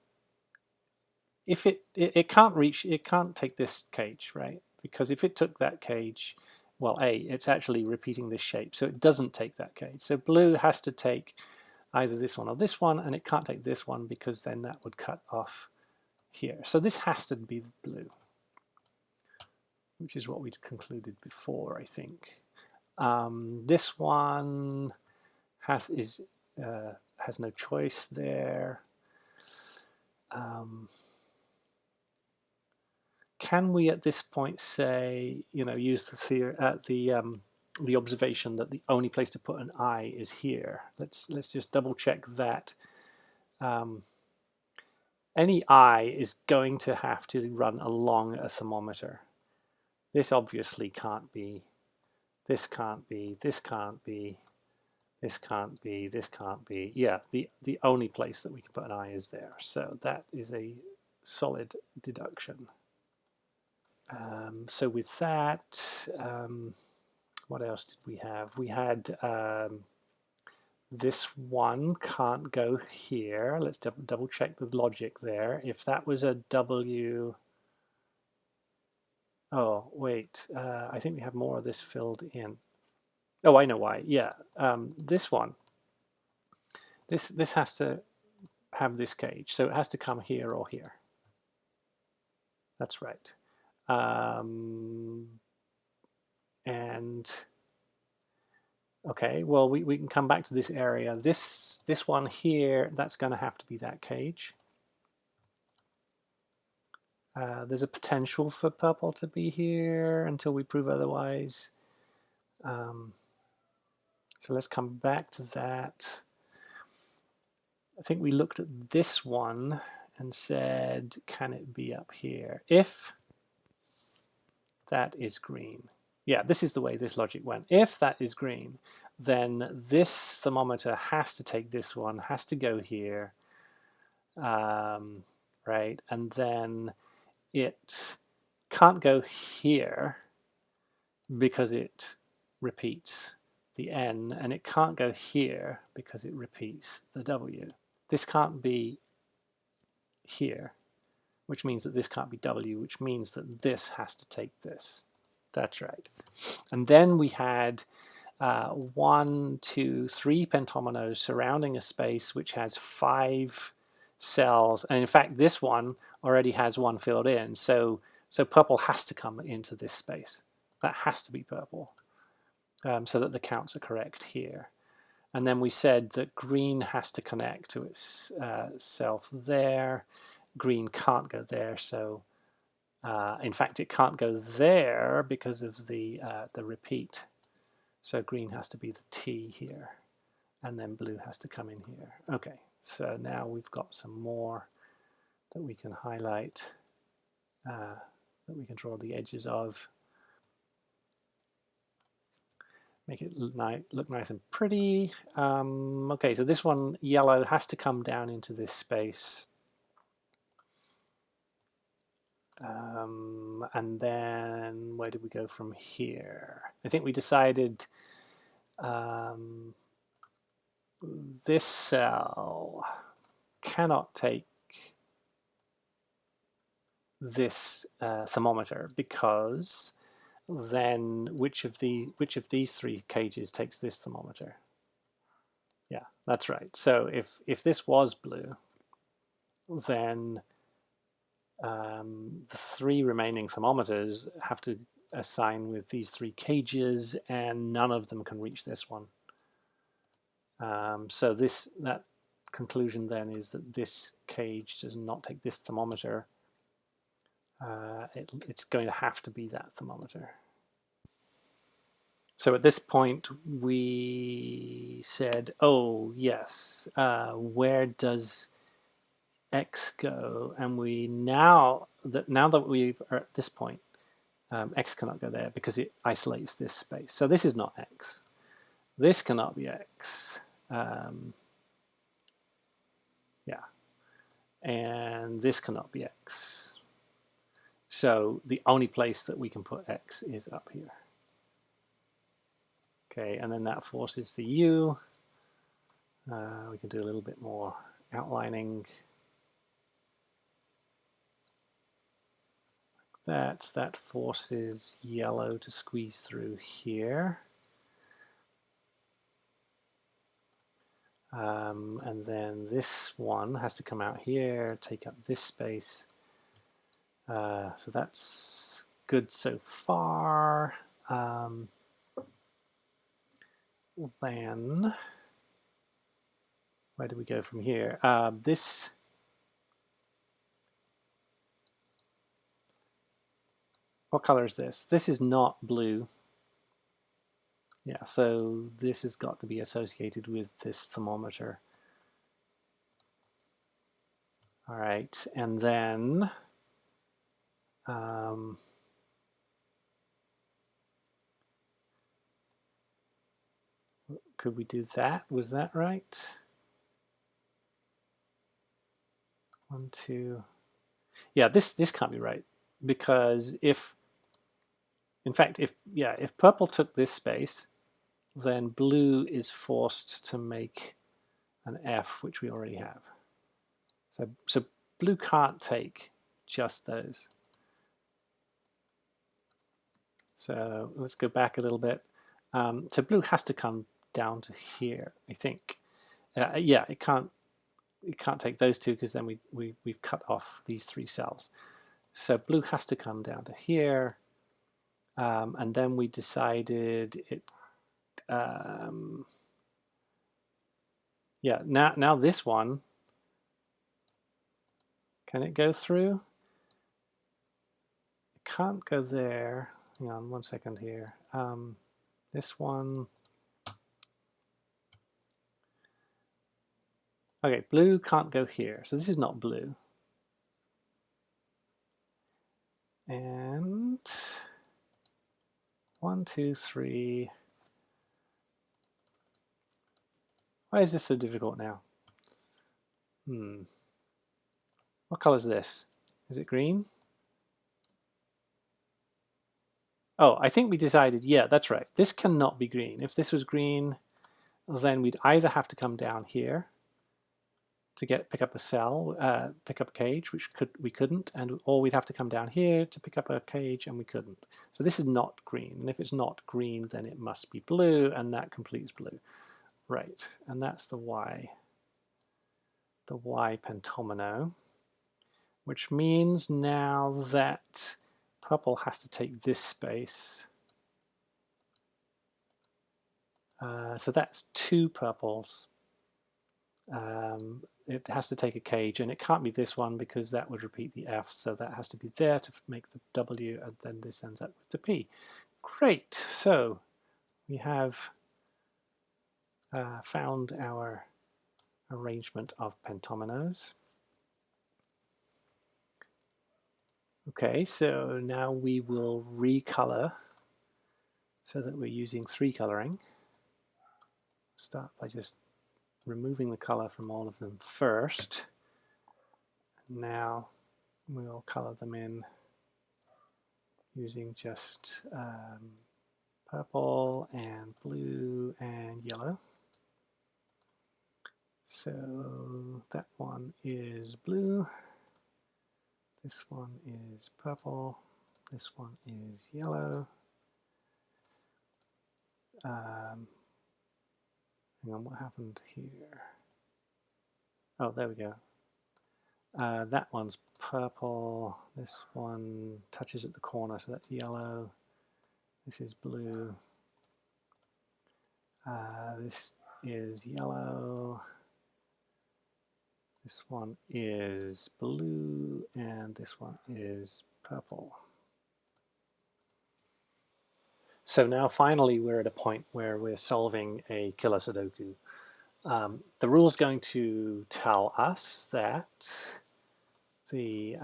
if it can't reach, it can't take this cage, right? Because if it took that cage, well, it's actually repeating this shape, so it doesn't take that cage. So blue has to take either this one or this one, and it can't take this one because then that would cut off here. So this has to be blue, which is what we'd concluded before, I think. This one has no choice there. Can we at this point say, you know, use the theory, the observation that the only place to put an eye is here? Let's just double check that. Any eye is going to have to run along a thermometer. This obviously can't be. This can't be. This can't be. This can't be. This can't be. Yeah, the only place that we can put an eye is there. So that is a solid deduction. So with that, what else did we have? We had this one can't go here. Let's double check the logic there. If that was a W, oh wait, I think we have more of this filled in. Oh, I know why. Yeah, this one. This has to have this cage, so it has to come here or here. That's right. And okay, well, we can come back to this area. This one here, that's going to have to be that cage. There's a potential for purple to be here until we prove otherwise. So let's come back to that. I think we looked at this one and said, can it be up here? If that is green. Yeah, this is the way this logic went. If that is green, then this thermometer has to take this one, has to go here, right? And then it can't go here because it repeats the N, and it can't go here because it repeats the W. This can't be here, which means that this can't be W, which means that this has to take this. That's right. And then we had 1, 2, 3 pentominoes surrounding a space which has 5 cells, and in fact this one already has 1 filled in, so purple has to come into this space. That has to be purple, so that the counts are correct here. And then we said that green has to connect to its self there. Green can't go there, so in fact it can't go there because of the repeat. So green has to be the T here, and then blue has to come in here. Okay, so now we've got some more that we can highlight, that we can draw the edges of. Make it look nice and pretty. Okay, so this one, yellow, has to come down into this space. And then where did we go from here? I think we decided this cell cannot take this thermometer, because then which of these 3 cages takes this thermometer? Yeah, that's right. So if this was blue, then the 3 remaining thermometers have to assign with these 3 cages, and none of them can reach this one. So that conclusion then is that this cage does not take this thermometer. It's going to have to be that thermometer. So at this point we said, oh yes, where does X go? And we now that we've are at this point, X cannot go there because it isolates this space. So this is not X. This cannot be X. Yeah. And this cannot be X. So the only place that we can put X is up here. Okay, and then that forces the U. We can do a little bit more outlining. That forces yellow to squeeze through here. And then this one has to come out here, take up this space. So that's good so far. Then, where do we go from here? What color is this? This is not blue. Yeah, so this has got to be associated with this thermometer. All right, and then could we do that? Was that right? 1, 2. Yeah, this can't be right, because if purple took this space, then blue is forced to make an F, which we already have. So blue can't take just those. So let's go back a little bit. So blue has to come down to here, I think. Yeah, it can't take those two, because then we've cut off these 3 cells. So blue has to come down to here, and then we decided it. Yeah, now this one, can it go through? It can't go there. Hang on 1 second here. This one. Okay, blue can't go here, so this is not blue. And 1, 2, 3. Why is this so difficult now? What color is this? Is it green? Oh, I think we decided, yeah, that's right. This cannot be green. If this was green, then we'd either have to come down here to pick up a cell, pick up a cage, which we couldn't, or we'd have to come down here to pick up a cage, and we couldn't. So this is not green, and if it's not green, then it must be blue, and that completes blue. Right, and that's the Y pentomino, which means now that purple has to take this space. So that's 2 purples. It has to take a cage, and it can't be this one because that would repeat the F, so that has to be there to make the W, and then this ends up with the P. Great, so we have found our arrangement of pentominoes. Okay, so now we will recolor so that we're using 3 coloring. Start by just removing the color from all of them first. Now we'll color them in using just purple and blue and yellow. So that one is blue, this one is purple, this one is yellow. Hang on, what happened here? Oh, there we go. That one's purple, this one touches at the corner, so that's yellow. This is blue. This is yellow. This one is blue, and this one is purple. So now finally we're at a point where we're solving a killer Sudoku. The rule is going to tell us that the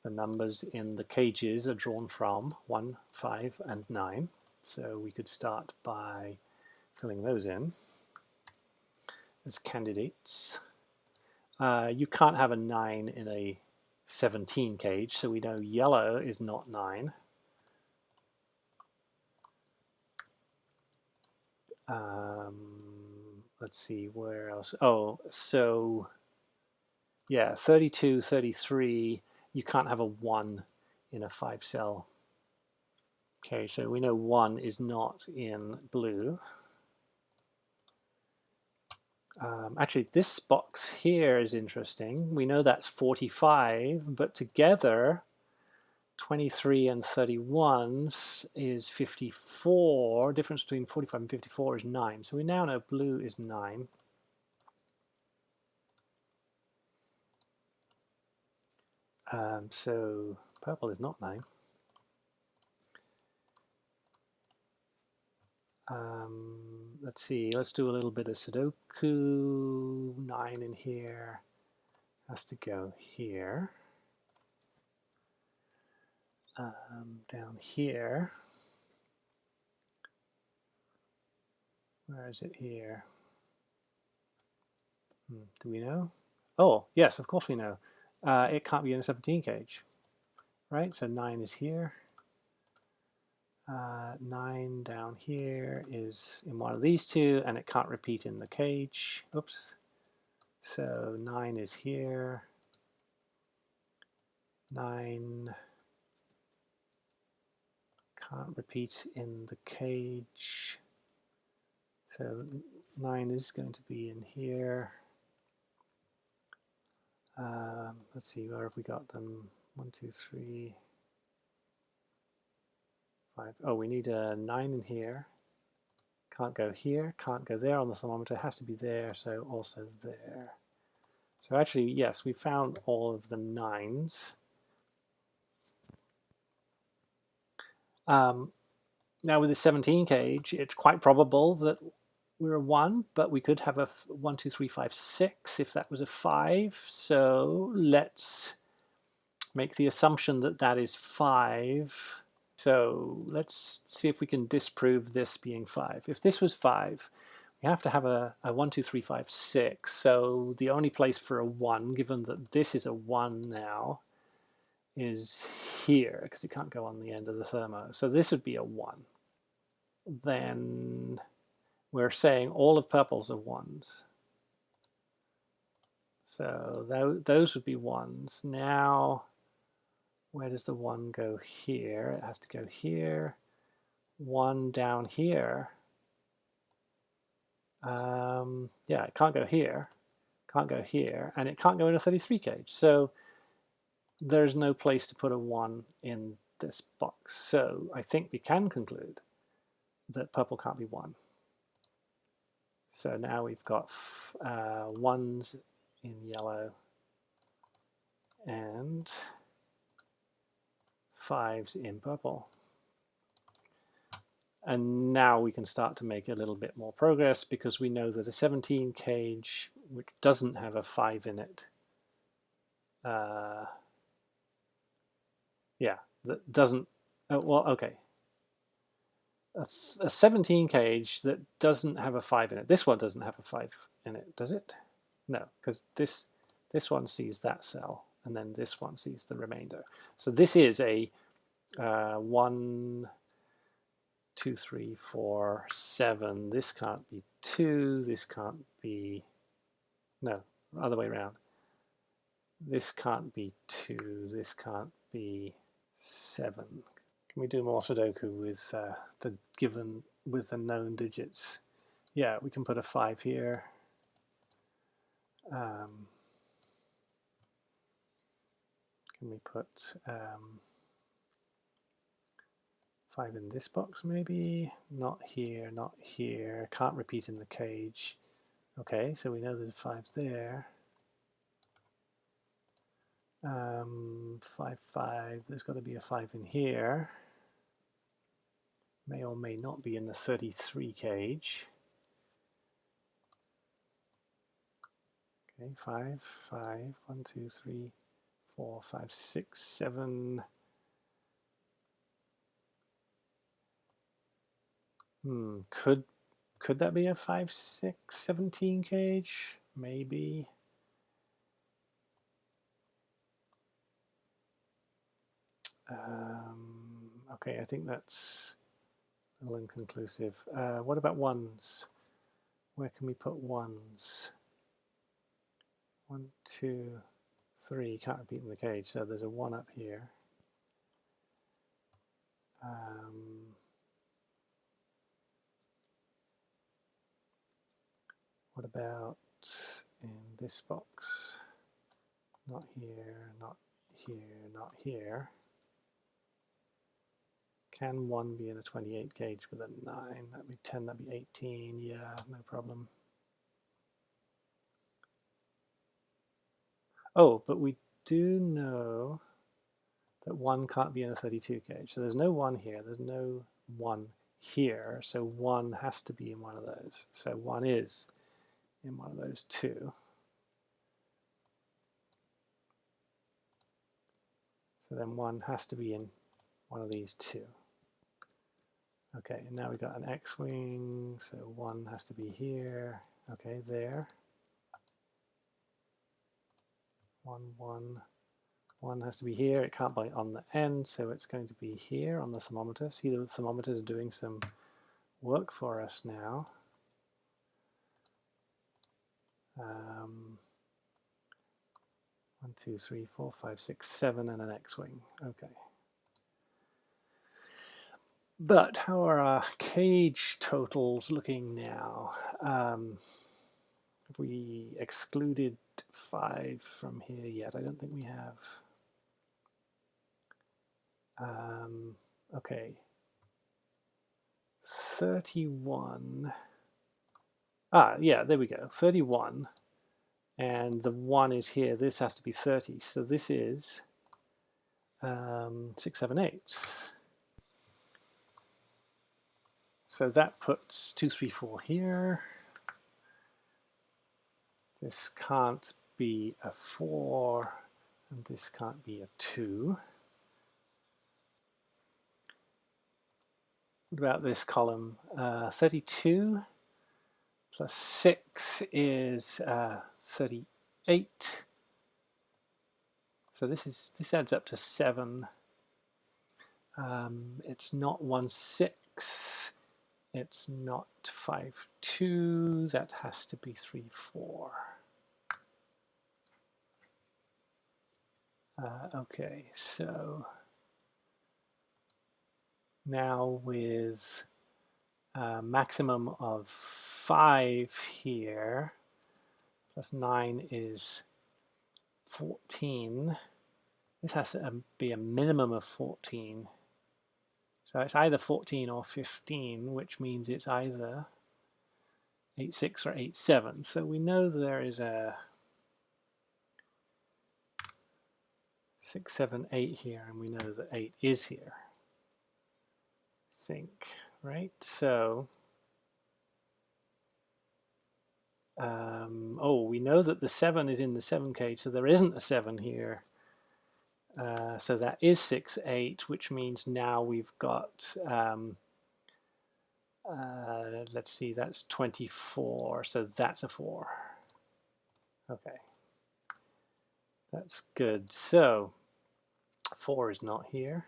The numbers in the cages are drawn from 1, 5, and 9. So we could start by filling those in as candidates. You can't have a 9 in a 17 cage, so we know yellow is not 9. Let's see, where else? Oh, so yeah, 32, 33, you can't have a 1 in a 5-cell. Okay, so we know 1 is not in blue. Actually, this box here is interesting. We know that's 45, but together 23 and 31 is 54. Difference between 45 and 54 is 9. So we now know blue is 9. So purple is not 9. Let's see, let's do a little bit of sudoku. 9 in here has to go here. Down here, where is it here? Do we know? Oh, yes, of course we know. It can't be in a 17 cage, right? So 9 is here. 9 down here is in one of these two, and it can't repeat in the cage. Oops. So 9 is here. 9 can't repeat in the cage. So 9 is going to be in here. Let's see, where have we got them? 1, 2, 3, 5. Oh, we need a 9 in here. Can't go here, can't go there on the thermometer, has to be there, so also there. So actually, yes, we found all of the 9s. Now with the 17 cage, it's quite probable that we're a 1, but we could have a 1, 2, 3, 5, 6 if that was a 5. So let's make the assumption that that is 5. So let's see if we can disprove this being 5. If this was 5, we have to have a 1, 2, 3, 5, 6. So the only place for a 1, given that this is a 1 now, is here, because it can't go on the end of the thermo. So this would be a 1. Then we're saying all of purples are 1s. So those would be 1s. Now, where does the 1 go here? It has to go here. 1 down here. Yeah, it can't go here. Can't go here. And it can't go in a 33 cage. So there's no place to put a 1 in this box. So I think we can conclude that purple can't be 1. So now we've got 1s in yellow and 5s in purple. And now we can start to make a little bit more progress, because we know that a 17 cage which doesn't have a 5 in it, yeah, that doesn't, well, okay. A 17 cage that doesn't have a 5 in it. This one doesn't have a 5 in it, does it? No, because this one sees that cell, and then this one sees the remainder. So this is a 1, 2, 3, 4, 7. This can't be 2. This can't be, no, other way around. This can't be 2. This can't be 7. Can we do more Sudoku with with the known digits? Yeah, we can put a 5 here. Can we put 5 in this box maybe? Not here, not here. Can't repeat in the cage. Okay, so we know there's a 5 there. 5, 5. There's got to be a 5 in here. May or may not be in the 33 cage. Okay, 5, 5, 1, 2, 3, 4, 5, 6, 7. Could that be a 5, 6, 17 cage? Maybe. Okay, I think that's a little inconclusive. What about ones? Where can we put ones? 1, 2, 3. Can't repeat in the cage, so there's a 1 up here. What about in this box? Not here, not here, not here. Can 1 be in a 28 gauge with a 9? That'd be 10, that'd be 18. Yeah, no problem. Oh, but we do know that 1 can't be in a 32 gauge. So there's no 1 here, there's no 1 here. So 1 has to be in one of those. So 1 is in one of those two. So then 1 has to be in one of these two. Okay, and now we've got an X-wing, so 1 has to be here. Okay, there. 1, 1. 1 has to be here. It can't be on the end, so it's going to be here on the thermometer. See, the thermometers are doing some work for us now. 1, 2, 3, 4, 5, 6, 7, and an X-wing. Okay. But how are our cage totals looking now? Have we excluded 5 from here yet? I don't think we have. Okay. 31. Yeah, there we go. 31. And the 1 is here. This has to be 30. So this is 6, 7, 8. So that puts 2, 3, 4 here. This can't be a 4, and this can't be a 2. What about this column? 32 plus 6 is 38. So this adds up to 7. It's not 1, 6. It's not 5, 2. That has to be 3, 4. Okay, so now with a maximum of 5 here, plus 9 is 14. This has to be a minimum of 14. So it's either 14 or 15, which means it's either 8, 6 or 8, 7. So we know there is a 6, 7, 8 here, and we know that 8 is here. I think, right? So, oh, we know that the 7 is in the 7 cage, so there isn't a 7 here. So that is 6, 8, which means now we've got, let's see, that's 24, so that's a 4. Okay, that's good. So 4 is not here.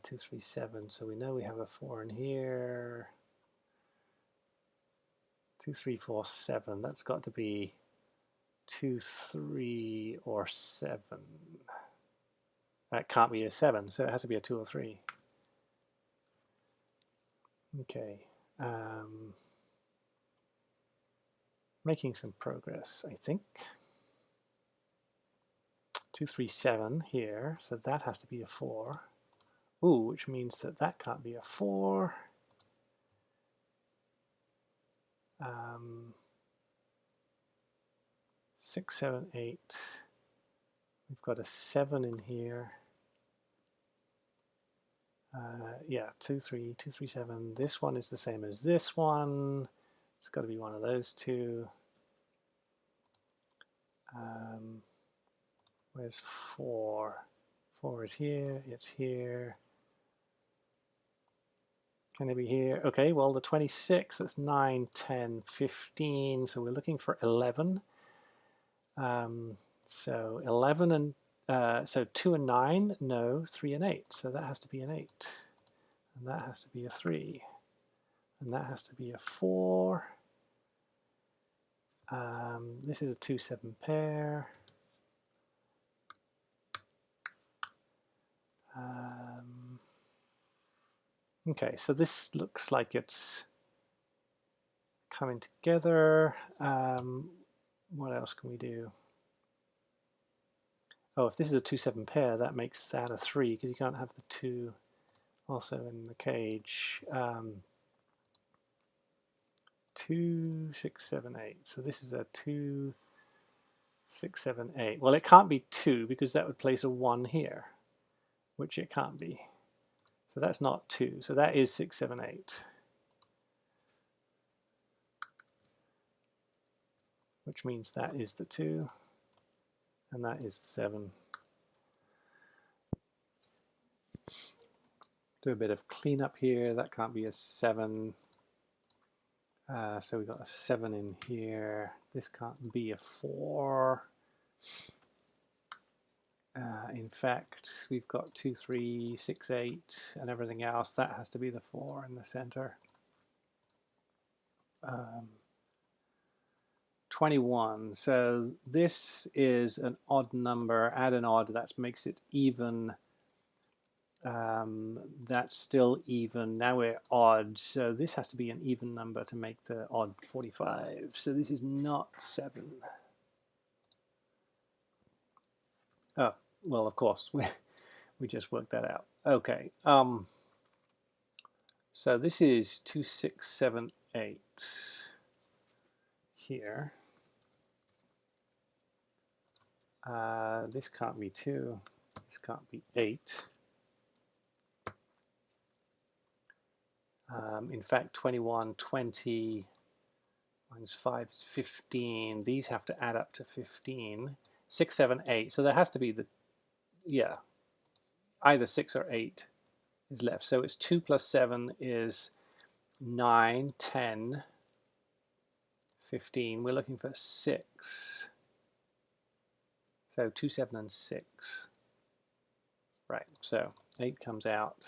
2, 3, 7, so we know we have a 4 in here. 2, 3, 4, 7, that's got to be 2, 3, or 7. That can't be a 7, so it has to be a 2 or 3. Okay. Making some progress, I think. 2, 3, 7 here, so that has to be a 4. Ooh, which means that that can't be a 4. 6, 7, 8. We've got a 7 in here. Yeah, 2, 3, 2, 3, 7. This one is the same as this one. It's got to be one of those two. Where's 4? 4 is here, it's here. Can it be here? Okay, well, the 26, that's 9, 10, 15. So we're looking for 11. So 11 and so 2 and 9, no, 3 and 8. So that has to be an 8. And that has to be a 3. And that has to be a 4. This is a 2-7 pair. Okay, so this looks like it's coming together. What else can we do? Oh, if this is a 2-7 pair, that makes that a 3 because you can't have the 2 also in the cage. 2, 6, 7, 8. So this is a 2, 6, 7, 8. Well, it can't be 2 because that would place a 1 here, which it can't be. So that's not 2. So that is 6, 7, 8. Which means that is the 2, and that is the 7. Do a bit of cleanup here. That can't be a 7. So we've got a 7 in here. This can't be a 4. In fact, we've got 2, 3, 6, 8, and everything else. That has to be the 4 in the center. 21. So this is an odd number. Add an odd. That makes it even. That's still even. Now we're odd. So this has to be an even number to make the odd 45. So this is not 7. Oh, well, of course. We just worked that out. Okay. So this is 2, 6, 7, 8 here. This can't be 2. This can't be 8. In fact, 21, 20 minus 5 is 15. These have to add up to 15. 6, 7, 8. So there has to be the, yeah, either 6 or 8 is left. So it's 2 plus 7 is 9, 10, 15. We're looking for 6. So 2, 7, and 6. Right, so 8 comes out.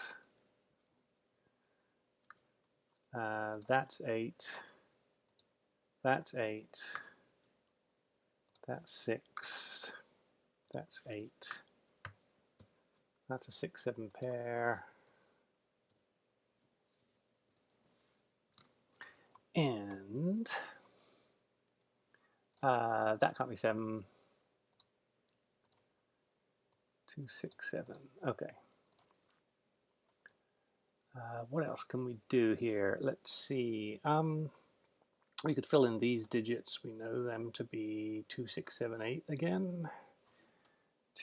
That's 8. That's 8. That's 6. That's 8. That's a 6, 7 pair. And that can't be 7. 2, 6, 7. Okay. What else can we do here? Let's see. We could fill in these digits. We know them to be 2, 6, 7, 8 again.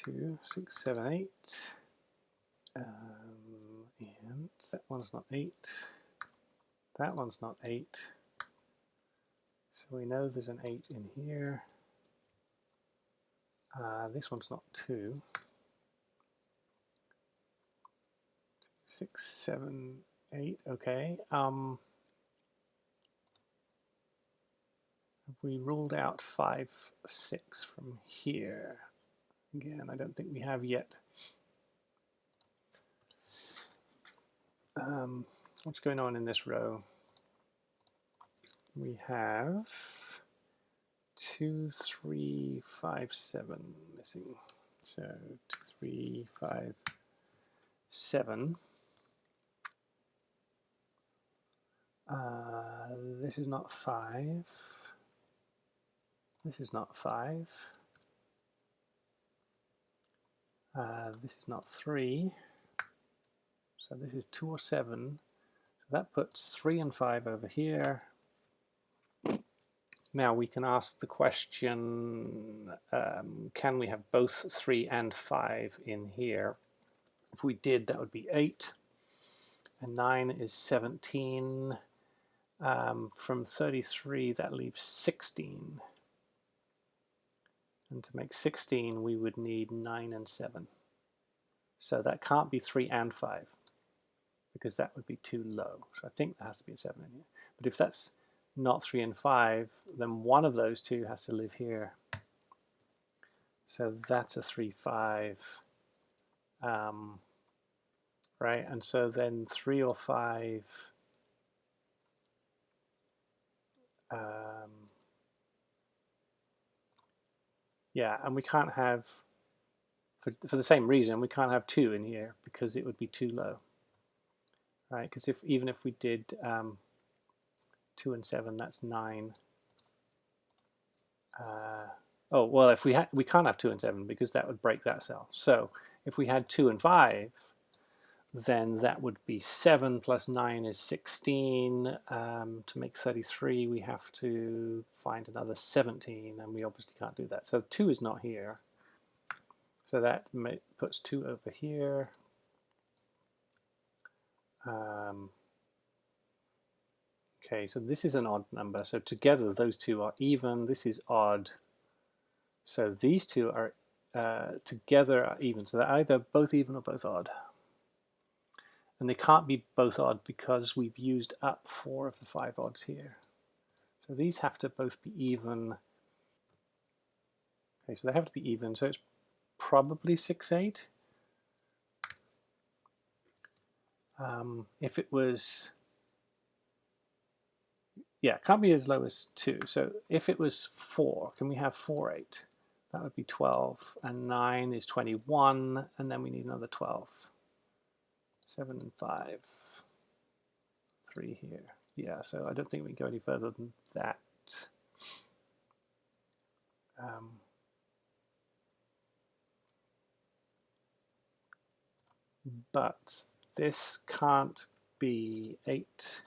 2, 6, 7, 8. And that one's not 8. That one's not 8. So we know there's an 8 in here. This one's not 2. 6, 7, 8. Okay. Have we ruled out 5, 6 from here? Again, I don't think we have yet. What's going on in this row? We have 2, 3, 5, 7 missing. So 2, 3, 5, 7. This is not 5. This is not 5. This is not 3. So this is 2 or 7. So that puts 3 and 5 over here. Now we can ask the question, can we have both 3 and 5 in here? If we did, that would be 8. And 9 is 17. From 33, that leaves 16. And to make 16, we would need 9 and 7. So that can't be 3 and 5, because that would be too low. So I think there has to be a 7 in here. But if that's not 3 and 5, then one of those two has to live here. So that's a 3, 5. Right, and so then 3 or 5, yeah, and we can't have, for the same reason, we can't have 2 in here because it would be too low. Right, because even if we did 2 and 7, that's 9. Oh, well, if we can't have 2 and 7 because that would break that cell. So if we had 2 and 5, then that would be 7 plus 9 is 16. To make 33, we have to find another 17, and we obviously can't do that. So 2 is not here. So that puts 2 over here. Okay, so this is an odd number. So together, those two are even. This is odd. So these two are together are even. So they're either both even or both odd. And they can't be both odd because we've used up 4 of the 5 odds here. So these have to both be even. Okay, so they have to be even. So it's probably 6, 8. If it was, yeah, it can't be as low as 2. So if it was 4, can we have 4, 8? That would be 12, and 9 is 21, and then we need another 12. 7 and 5. 3 here. Yeah, so I don't think we can go any further than that. But this can't be 8.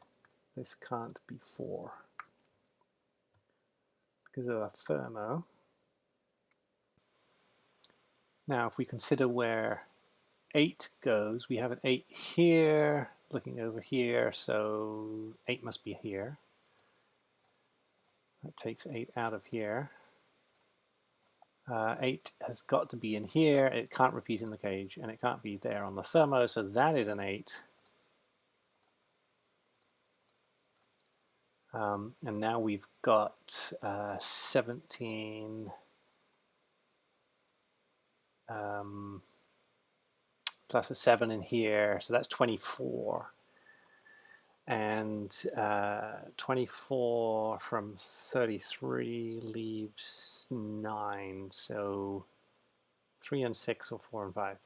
This can't be 4 because of a thermo. Now, if we consider where 8 goes, we have an 8 here, looking over here, so 8 must be here. That takes 8 out of here. 8 has got to be in here. It can't repeat in the cage, and it can't be there on the thermo, so that is an 8. And now we've got 17 plus a 7 in here, so that's 24. And 24 from 33 leaves 9, so 3 and 6 or 4 and 5.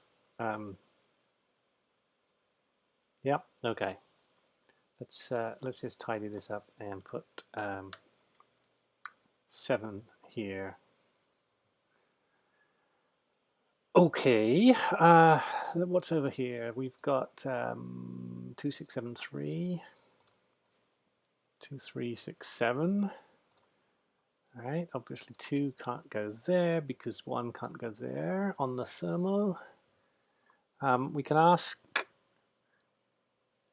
Yep, okay. Let's just tidy this up and put 7 here. Okay, what's over here? We've got 2, 6, 7, 3. 2, 3, 6, 7. All right, obviously 2 can't go there because 1 can't go there on the thermo. We can ask,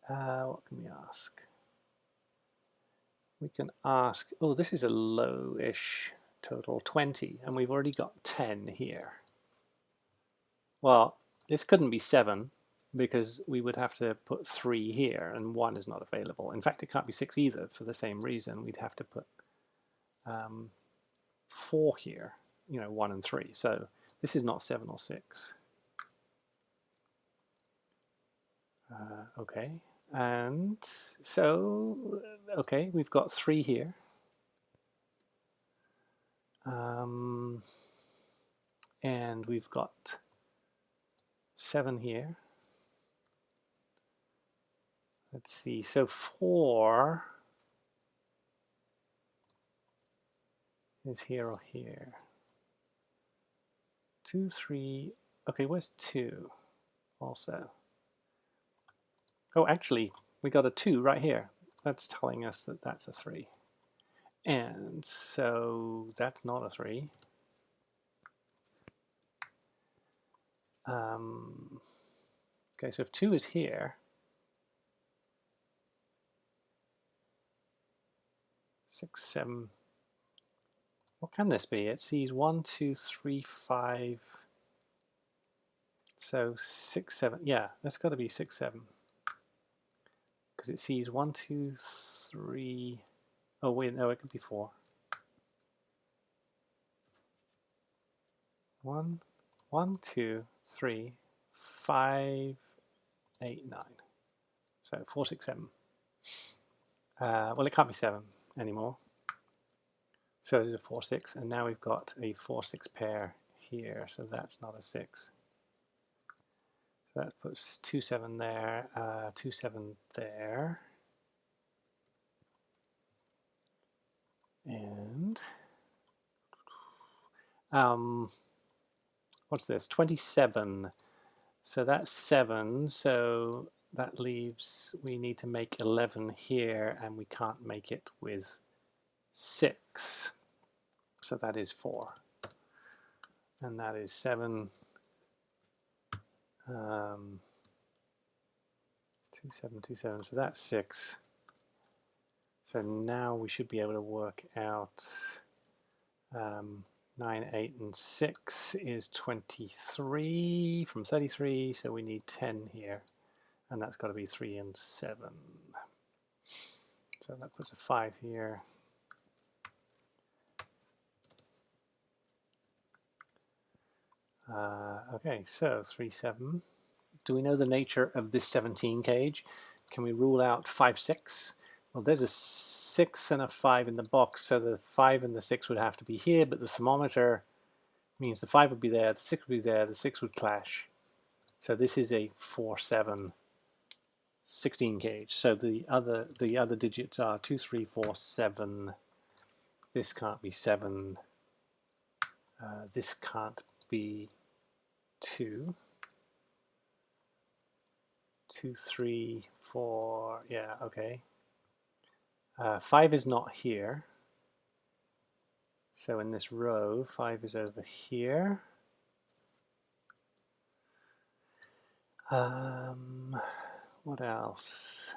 what can we ask? We can ask, oh, this is a low-ish total, 20, and we've already got 10 here. Well, this couldn't be 7 because we would have to put 3 here and 1 is not available. In fact, it can't be 6 either for the same reason. We'd have to put 4 here, 1 and 3. So this is not 7 or 6. Okay, and so, okay, we've got 3 here. And we've got 7 here. Let's see, so 4 is here or here. 2, 3, okay, where's 2 also? Oh, actually, we got a 2 right here. That's telling us that that's a 3. And so that's not a 3. Okay, so if 2 is here, 6, 7, What can this be? It sees 1, 2, 3, 5. So 6, 7. Yeah, that's got to be 6, 7. Because it sees 1, 2, 3. Oh, wait, no, it could be 4. 1, 1, 2, 3, 5, 8, 9. So 4, 6, 7. Well, it can't be 7 anymore. So it is a 4, 6. And now we've got a 4, 6 pair here. So that's not a 6. So that puts 2, 7 there, 2, 7 there. And what's this? 27. So that's 7. So that leaves, we need to make 11 here, and we can't make it with 6. So that is 4. And that is 7. 2, 7, 2, 7. So that's 6. So now we should be able to work out 9, 8, and 6 is 23 from 33, so we need 10 here, and that's got to be 3 and 7. So that puts a 5 here. Okay, so 3, 7. Do we know the nature of this 17 gauge? Can we rule out 5, 6? Well, there's a 6 and a 5 in the box, so the 5 and the 6 would have to be here, but the thermometer means the 5 would be there, the 6 would be there, the 6 would clash. So this is a 4, 7, 16 gauge. So the other digits are 2, 3, 4, 7. This can't be 7. This can't be 2. 2, 3, 4. Yeah, okay. 5 is not here. So in this row, 5 is over here. What else?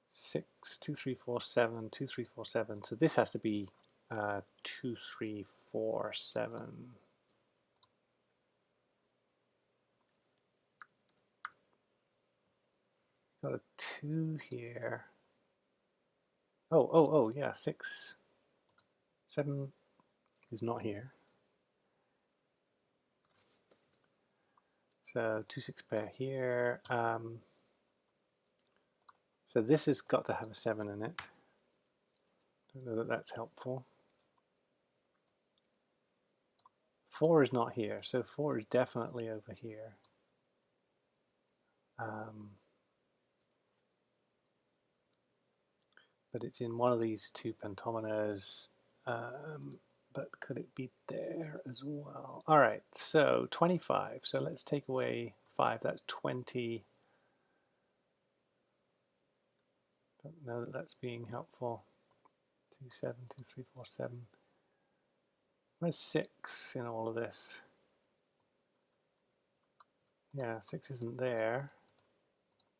6, 2, 3, 4, 7, 2, 3, 4, 7. So this has to be 2, 3, 4, 7. Got a 2 here. Oh, yeah, 6, 7 is not here. So 2, 6 pair here. So this has got to have a 7 in it. Don't know that that's helpful. 4 is not here, so 4 is definitely over here. But it's in one of these two pentominoes. But could it be there as well? All right, so 25. So let's take away 5. That's 20. Don't know that that's being helpful. 2, 7, 2, 3, 4, 7. Where's 6 in all of this? Yeah, 6 isn't there.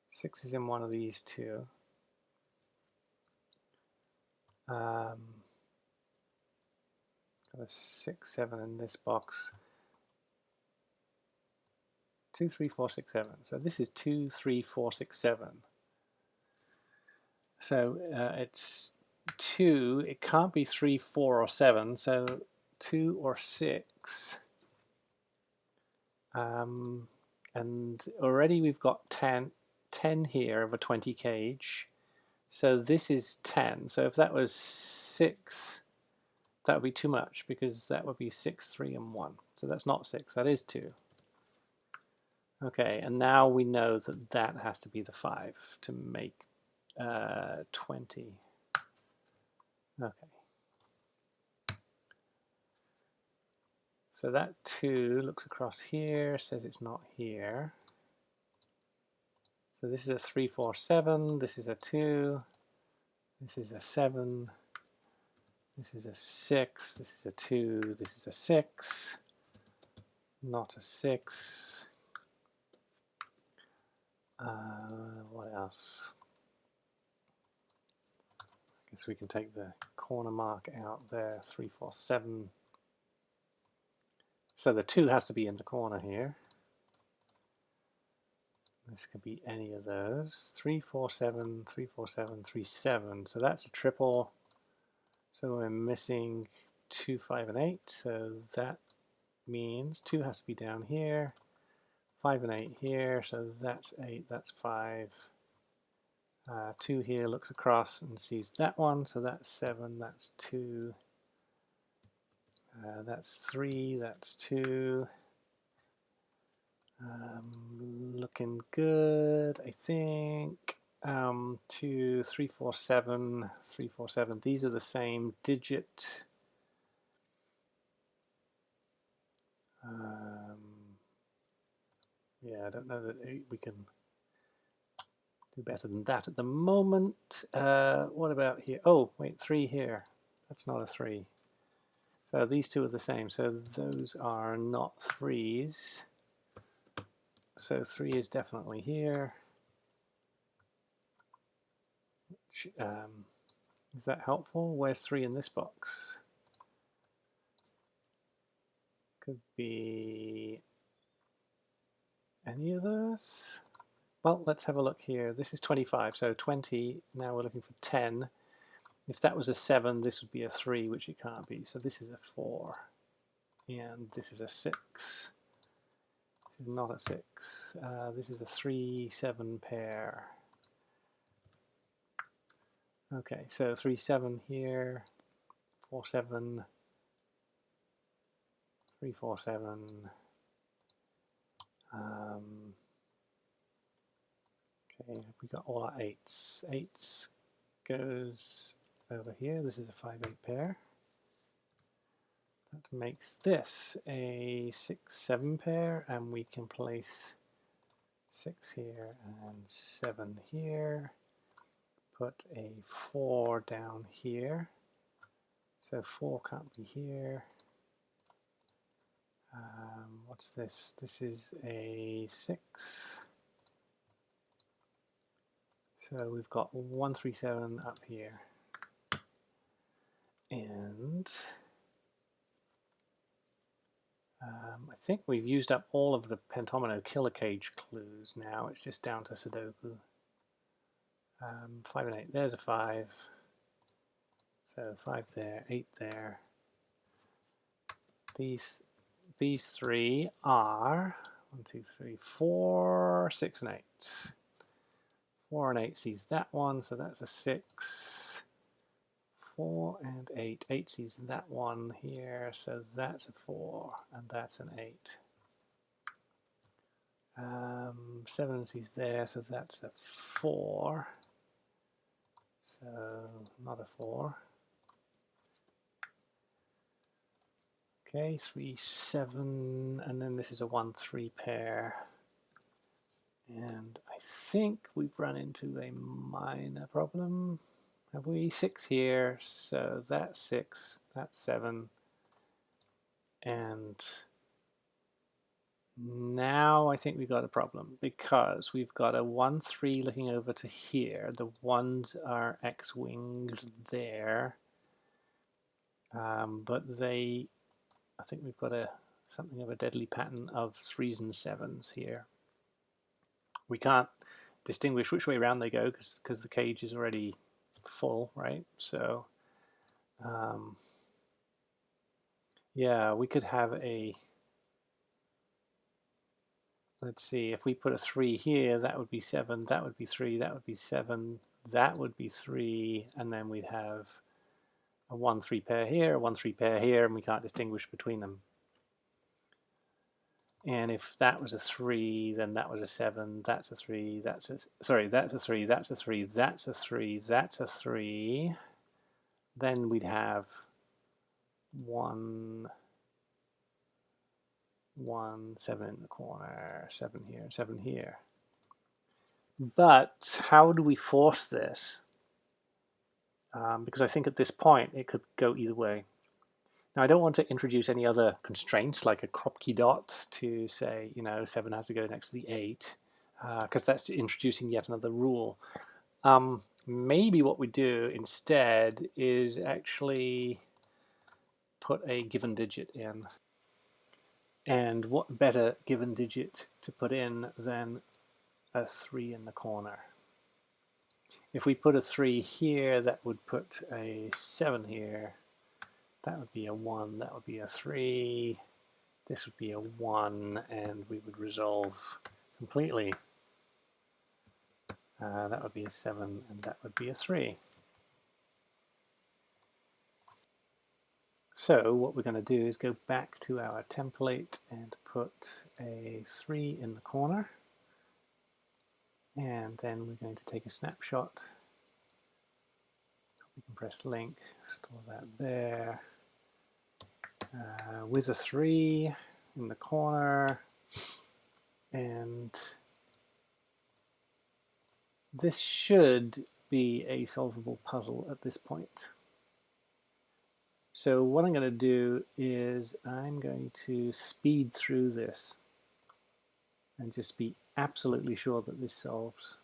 6 is in one of these two. Got a 6, 7 in this box. 2, 3, 4, 6, 7. So this is 2, 3, 4, 6, 7. So it's 2. It can't be 3, 4, or 7. So 2 or 6. And already we've got 10 here of a 20 gauge. So this is 10. So if that was 6, that would be too much, because that would be 6, 3, and 1. So that's not 6. That is 2. Okay, and now we know that that has to be the 5 to make 20. Okay. So that 2 looks across here, says it's not here. So this is a 3, 4, 7. This is a 2. This is a 7. This is a 6. This is a 2. This is a 6. Not a 6. What else? I guess we can take the corner mark out there, 3, 4, 7. So the 2 has to be in the corner here. This could be any of those. 3, 4, 7, 3, 4, 7, 3, 7. So that's a triple. So we're missing 2, 5, and 8. So that means 2 has to be down here. 5 and 8 here. So that's 8, that's 5. 2 here looks across and sees that one. So that's 7, that's 2. That's 3, that's 2. Looking good, I think. 2, 3, 4, 7, 3, 4, 7. These are the same digit. Yeah, I don't know that we can do better than that at the moment. What about here? Oh, wait, 3 here. That's not a 3. So these two are the same. So those are not 3s. So 3 is definitely here. Is that helpful? Where's 3 in this box? Could be any of those. Well, let's have a look here. This is 25, so 20. Now we're looking for 10. If that was a 7, this would be a 3, which it can't be. So this is a 4. And this is a 6. This is not a 6. This is a 3, 7 pair. Okay, so 3, 7 here. 4, 7. 3, 4, 7. Okay, we got all our 8s. 8s goes over here. This is a 5, 8 pair. That makes this a 6, 7 pair, and we can place 6 here and 7 here. Put a 4 down here. So 4 can't be here. What's this? This is a 6. So we've got 1, 3, 7 up here. And I think we've used up all of the Pentomino killer cage clues now. It's just down to Sudoku. 5 and 8. There's a 5. So 5 there, 8 there. These 3 are 1, 2, 3, 4, 6, and 8. 4 and 8 sees that one, so that's a 6. 4 and 8. 8 sees that one here, so that's a 4, and that's an 8. 7 sees there, so that's a 4. So not a 4. Okay, 3, 7, and then this is a 1, 3 pair. And I think we've run into a minor problem. Have we? 6 here, so that's 6, that's 7. And now I think we've got a problem because we've got a 1, 3 looking over to here. The 1s are X-winged there. But I think we've got something of a deadly pattern of 3s and 7s here. We can't distinguish which way around they go because the cage is already full, right? So yeah, we could have a, let's see, if we put a 3 here, that would be 7, that would be 3, that would be 7, that would be 3, and then we'd have a 1, 3 pair here, a 1, 3 pair here, and we can't distinguish between them. And if that was a 3, then that was a 7, that's a 3, that's a, sorry, that's a 3, that's a 3, that's a 3, that's a 3. Then we'd have 1, 7 in the corner, 7 here, 7 here. But how do we force this? Because I think at this point it could go either way. Now I don't want to introduce any other constraints like a Kropki dot to say, 7 has to go next to the 8, because that's introducing yet another rule. maybe what we do instead is actually put a given digit in. And what better given digit to put in than a 3 in the corner? If we put a 3 here, that would put a 7 here. That would be a 1, that would be a 3. This would be a 1, and we would resolve completely. That would be a 7, and that would be a 3. So what we're going to do is go back to our template and put a 3 in the corner. And then we're going to take a snapshot. We can press link, store that there. With a 3 in the corner. And this should be a solvable puzzle at this point. So what I'm going to do is I'm going to speed through this and just be absolutely sure that this solves.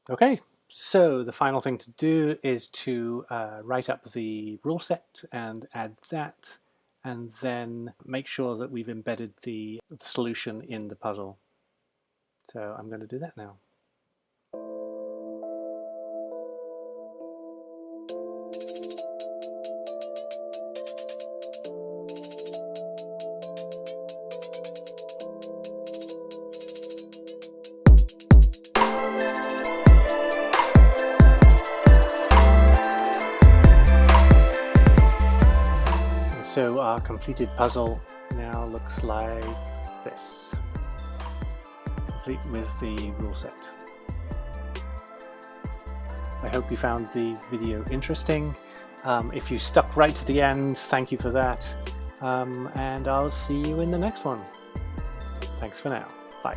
Okay, so the final thing to do is to write up the rule set and add that, and then make sure that we've embedded the solution in the puzzle. So I'm going to do that now. So our completed puzzle now looks like this, complete with the rule set. I hope you found the video interesting. If you stuck right to the end, thank you for that. And I'll see you in the next one. Thanks for now. Bye.